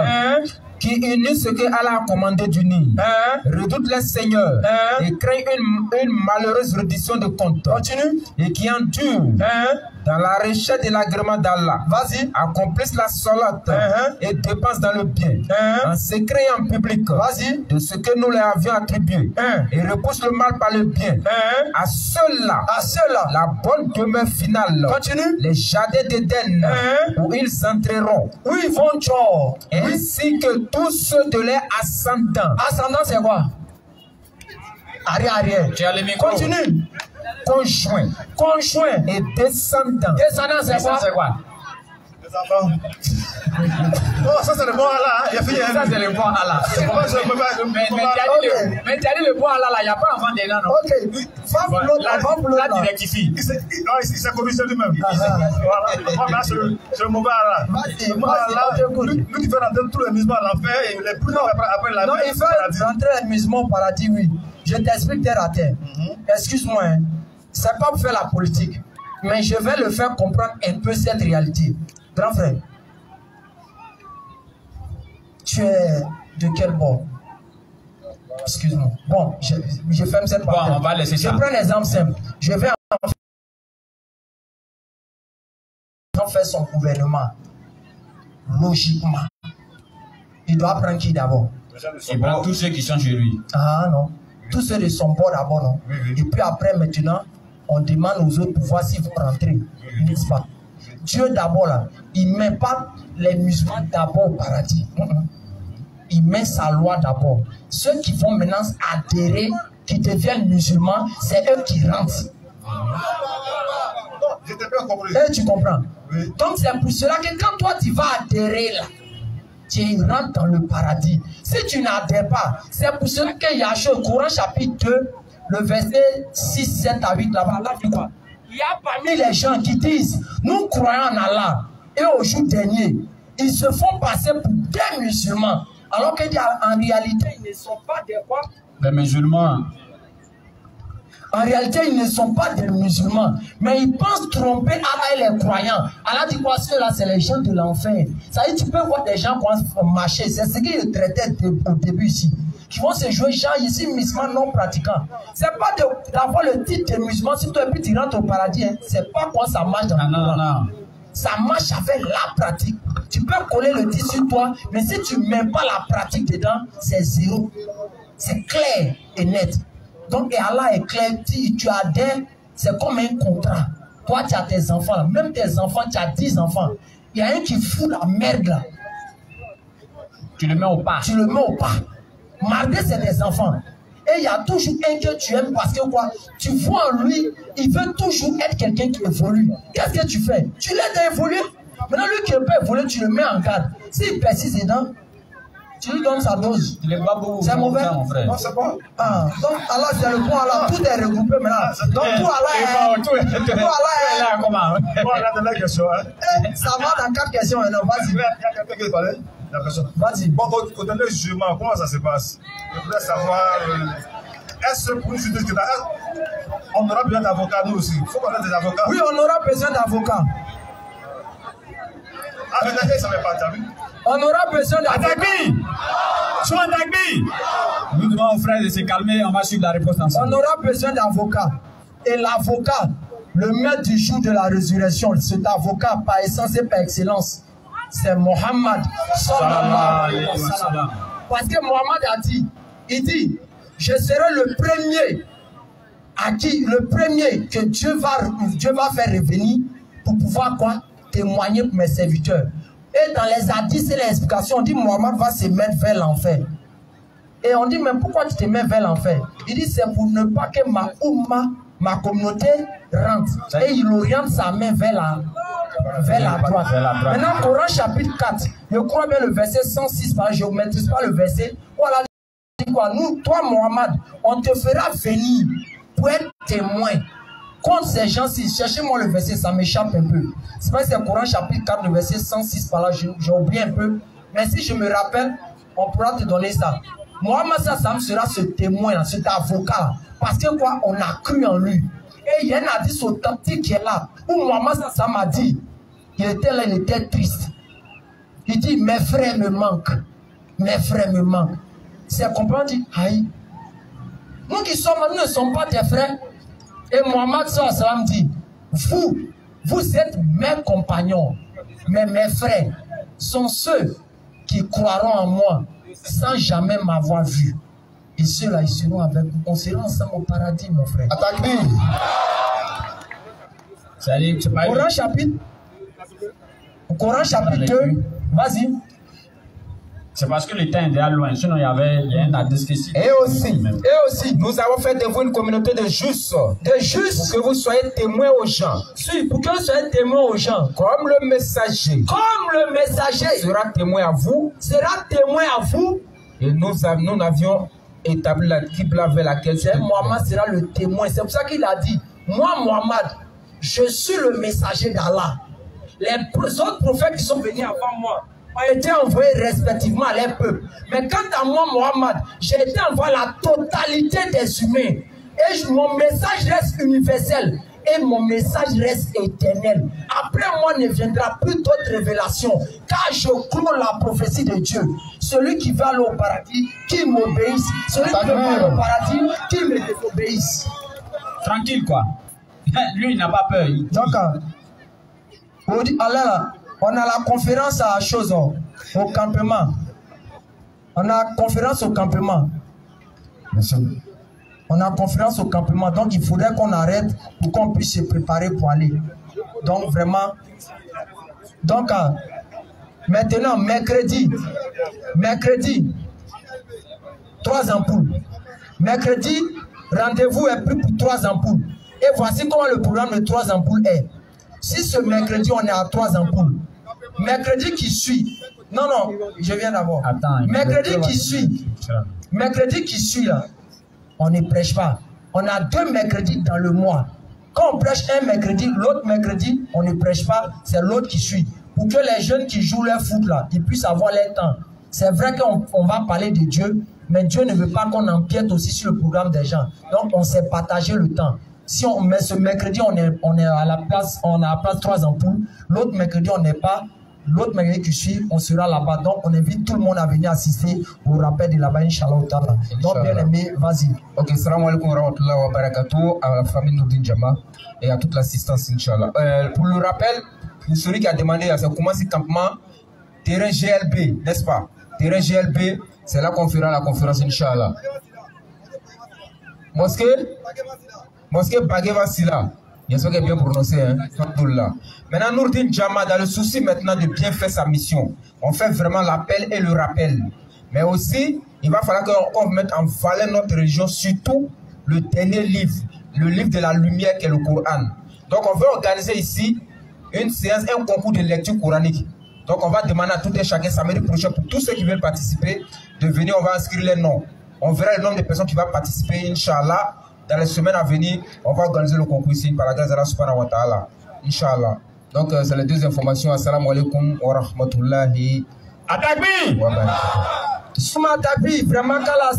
qui unit ce que Allah a commandé d'unir, redoutent les seigneurs et craignent une malheureuse reddition de compte. Continue. Et qui endurent dans la recherche de l'agrément d'Allah. Vas-y. Accomplissent la solate et dépensent dans le bien, en secret et en public, Vas-y. de ce que nous leur avions attribué, et repoussent le mal par le bien. À ceux-là, la bonne demeure finale. Continue. Les jardins d'Éden, où ils entreront. Où ils vont, Tchor. Ainsi que tous ceux de leurs ascendants. Ascendant, c'est quoi? Arrière. Tu as le micro. Continue. Conjoints et descendants. Descendant, c'est quoi? Les enfants. Oh, ça c'est le bon Allah. Il y a fini. Ça, c'est le bon Allah. Mais tu as dit le bon Allah là, il n'y a pas enfant dedans, non? Ok. Va pour Là, l'autre. tu rectifies. Il s'est corrigé lui-même. Voilà, c'est le mauvais Allah. Vas-y, Le mauvais Allah, écoute. lui qui fait rentrer tous les musulmans à l'enfer et les plus après la Non, il fait rentrer les musulmans au paradis, oui. Je t'explique terre à terre. Excuse-moi, hein. C'est pas pour faire la politique. Mais je vais le faire comprendre un peu cette réalité. Grand frère, tu es de quel bord? Excuse-moi. Bon, je ferme cette partie. Bon, on va laisser ça. Je prends un exemple simple. Je vais en faire son gouvernement. Logiquement. Il doit prendre qui d'abord? Il prend tous ceux qui sont chez lui. Ah non. Tous ceux de son bord d'abord, non? Et puis après, maintenant, on demande aux autres pour voir s'ils vont rentrer. N'est-ce pas? Dieu d'abord, là, il ne met pas les musulmans d'abord au paradis. Il met sa loi d'abord. Ceux qui vont maintenant adhérer, qui deviennent musulmans, c'est eux qui rentrent. J'étais bien compris. Et tu comprends? Oui. Donc c'est pour cela que quand toi tu vas adhérer là, tu rentres dans le paradis. Si tu n'adhères pas, c'est pour cela qu'il y a au Coran chapitre 2, le verset 6, 7 à 8 là-bas. Là, tu vois. Il y a parmi les gens qui disent, nous croyons en Allah. Et au jour dernier, ils se font passer pour des musulmans. Alors qu'en réalité, ils ne sont pas des quoi? Les musulmans. En réalité, ils ne sont pas des musulmans. Mais ils pensent tromper Allah et les croyants. Allah dit quoi? Ceux-là, c'est les gens de l'enfer. Ça veut dire, tu peux voir des gens qui vont marcher. C'est ce qu'ils traitaient au début ici. Qui vont se jouer gens ici, musulmans non pratiquants. C'est pas d'avoir le titre de musulman. Si toi, et puis tu rentres au paradis, hein, c'est pas quoi ça marche dans le Coran. Non. Ça marche avec la pratique. Tu peux coller le titre sur toi, mais si tu ne mets pas la pratique dedans, c'est zéro. C'est clair et net. Donc, et Allah est clair, si tu adhères, c'est comme un contrat. Toi, tu as tes enfants, même tes enfants, tu as 10 enfants. Il y a un qui fout la merde là. Tu le mets au pas. Tu le mets au pas. Malgré c'est des enfants. Et il y a toujours un que tu aimes parce que quoi? Tu vois en lui, il veut toujours être quelqu'un qui évolue. Qu'est-ce que tu fais? Tu l'aides à évoluer. Maintenant, lui qui ne peut pas évoluer, tu le mets en garde. S'il persiste dedans, tu lui donnes sa dose. C'est mauvais. Non, c'est bon. Ah, donc Allah, c'est le bon Allah. Tout est regroupé maintenant. Donc tout Allah est. Tout Allah est. Comment? Bon, la dernière question. Ça va dans 4 questions. Non, vas-y. Il y a quelqu'un qui parlait. Vas-y. Bon, au dernier jugement, comment ça se passe? Je voudrais savoir, est-ce que pour nous, on aura besoin d'avocats, nous aussi? Il faut qu'on ait des avocats. Oui, on aura besoin d'avocats. Ah, mais ça ne va pas, t'as vu? On aura besoin d'avocats. Nous demandons aux frères de se calmer, on va suivre la réponse ensemble. On aura besoin d'avocats. Et l'avocat, le maître du jour de la résurrection, cet avocat par essence et par excellence, c'est Mohammed sallallahu alayhi wa sallam. Parce que Mohammed a dit, il dit, je serai le premier que Dieu va faire revenir pour pouvoir quoi? Témoigner pour mes serviteurs. Et dans les hadiths et les explications, on dit Mohammed va se mettre vers l'enfer. Et on dit, mais pourquoi tu te mets vers l'enfer? Il dit, c'est pour ne pas que ma umma, ma communauté rentre. Et il oriente sa main vers la droite. Maintenant, Coran chapitre 4, je crois bien le verset 106, je ne maîtrise pas le verset. Voilà, quoi? Nous, toi, Mohamed, on te fera venir pour être témoin contre ces gens-ci. Cherchez-moi le verset, ça m'échappe un peu. C'est pas c'est Coran chapitre 4, le verset 106 par là, j'ai oublié un peu. Mais si je me rappelle, on pourra te donner ça. Mohamed Sassam sera ce témoin, cet avocat. Parce que quoi? On a cru en lui. Et il y a un hadith authentique qui est là, où Mohamed Sassam a dit, il était là, il était triste. Il dit, mes frères me manquent. Mes frères me manquent. C'est comprendre, dit, aïe. Nous qui sommes, nous ne sommes pas tes frères. Et Mohamed Sassam dit, vous êtes mes compagnons, mais mes frères sont ceux qui croiront en moi sans jamais m'avoir vu. Et ceux-là, ils seront avec vous. On sera ensemble au paradis, mon frère. Coran chapitre 2, vas-y. C'est parce que le temps est déjà loin, sinon il y a un discussion. Et aussi, nous avons fait de vous une communauté de justes. Pour que vous soyez témoins aux gens. Pour que vous soyez témoins aux gens. Comme le messager. Sera témoin à vous. Et nous avions établi la Qibla vers laquelle Mohammed sera le témoin. C'est pour ça qu'il a dit, moi Mohammed, je suis le messager d'Allah. Les autres prophètes qui sont venus avant moi ont été envoyés respectivement à leur peuple. Mais quant à moi, Mohammed, j'ai été envoyé à la totalité des humains. Et mon message reste universel. Et mon message reste éternel. Après moi ne viendra plus d'autres révélations. Car je clôt la prophétie de Dieu. Celui qui va aller au paradis, qui m'obéisse. Celui qui va aller au paradis, qui me désobéisse. Tranquille quoi. Lui il n'a pas peur. Donc, on a la conférence à chose au campement. On a conférence au campement. On a conférence au campement. Donc il faudrait qu'on arrête pour qu'on puisse se préparer pour aller. Donc vraiment. Donc maintenant, mercredi, 3 ampoules. Mercredi, rendez-vous est pris pour 3 ampoules. Et voici comment le programme de 3 ampoules est. Si ce mercredi, on est à 3 ampoules, mercredi qui suit, non, je viens d'abord. Mercredi qui suit, là, on ne prêche pas. On a 2 mercredis dans le mois. Quand on prêche un mercredi, l'autre mercredi, on ne prêche pas, c'est l'autre qui suit. Pour que les jeunes qui jouent leur foot, là, ils puissent avoir leur temps. C'est vrai qu'on va parler de Dieu, mais Dieu ne veut pas qu'on empiète aussi sur le programme des gens. Donc, on s'est partagé le temps. Si on met ce mercredi, on est à la place, on a à la place 3 ampoules. L'autre mercredi, on n'est pas. L'autre mercredi qui suit, on sera là-bas. Donc, on invite tout le monde à venir assister au rappel de là-bas, Inch'Allah. Donc, bien aimé, vas-y. Ok, salam alaikum wa rahmatullahi wa barakatuh à la famille Nourdin Jama et à toute l'assistance, Inch'Allah. Pour le rappel, celui qui a demandé, ça commence le campement, terrain GLB, n'est-ce pas? Terrain GLB, c'est là qu'on fera la conférence, Inch'Allah. Mosquée Bageva Sila. J'espère qu'elle est bien prononcée. Hein? Maintenant, Nourdin Jama, dans le souci maintenant de bien faire sa mission, on fait vraiment l'appel et le rappel. Mais aussi, il va falloir qu'on mette en valeur notre religion, surtout le dernier livre, le livre de la lumière qui est le Coran. Donc, on veut organiser ici une séance, un concours de lecture coranique. Donc, on va demander à tout et chacun samedi prochain, pour tous ceux qui veulent participer, de venir, on va inscrire les noms. On verra le nombre de personnes qui vont participer, Inch'Allah. Dans les semaines à venir, on va organiser le concours ici par la grâce d'Allah subhanahu wa ta'ala. Inch'Allah. Donc, c'est les 2 informations. Assalamu alaikum wa rahmatullahi. Atakbi! Souma Atakbi, vraiment qu'Allah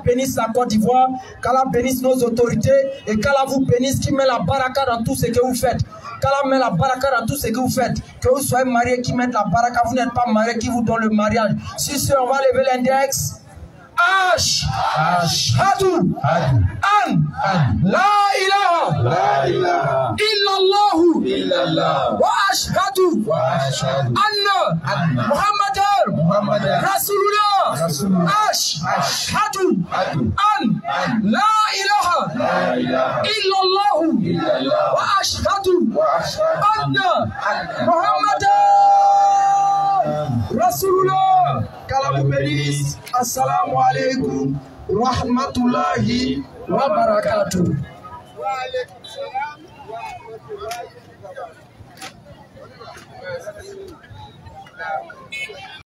bénisse la Côte d'Ivoire, qu'Allah bénisse nos autorités et qu'Allah vous bénisse, qui met la baraka dans tout ce que vous faites. Qu'Allah met la baraka dans tout ce que vous faites. Que vous soyez mariés, qui mettent la baraka, vous n'êtes pas mariés, qui vous donne le mariage. Si ce, on va lever l'index. Ashhadu an la ilaha illallah wa ashhadu anna Muhammadan Rasulullah. Ashhadu an la ilaha illallah wa ashhadu anna Muhammadan Rasulullah. Qu'Allah vous bénisse. Assalamu alaikum wa rahmatullahi wa barakatuh. Wa alaikum salam wa rahmatullahi wa barakatuh.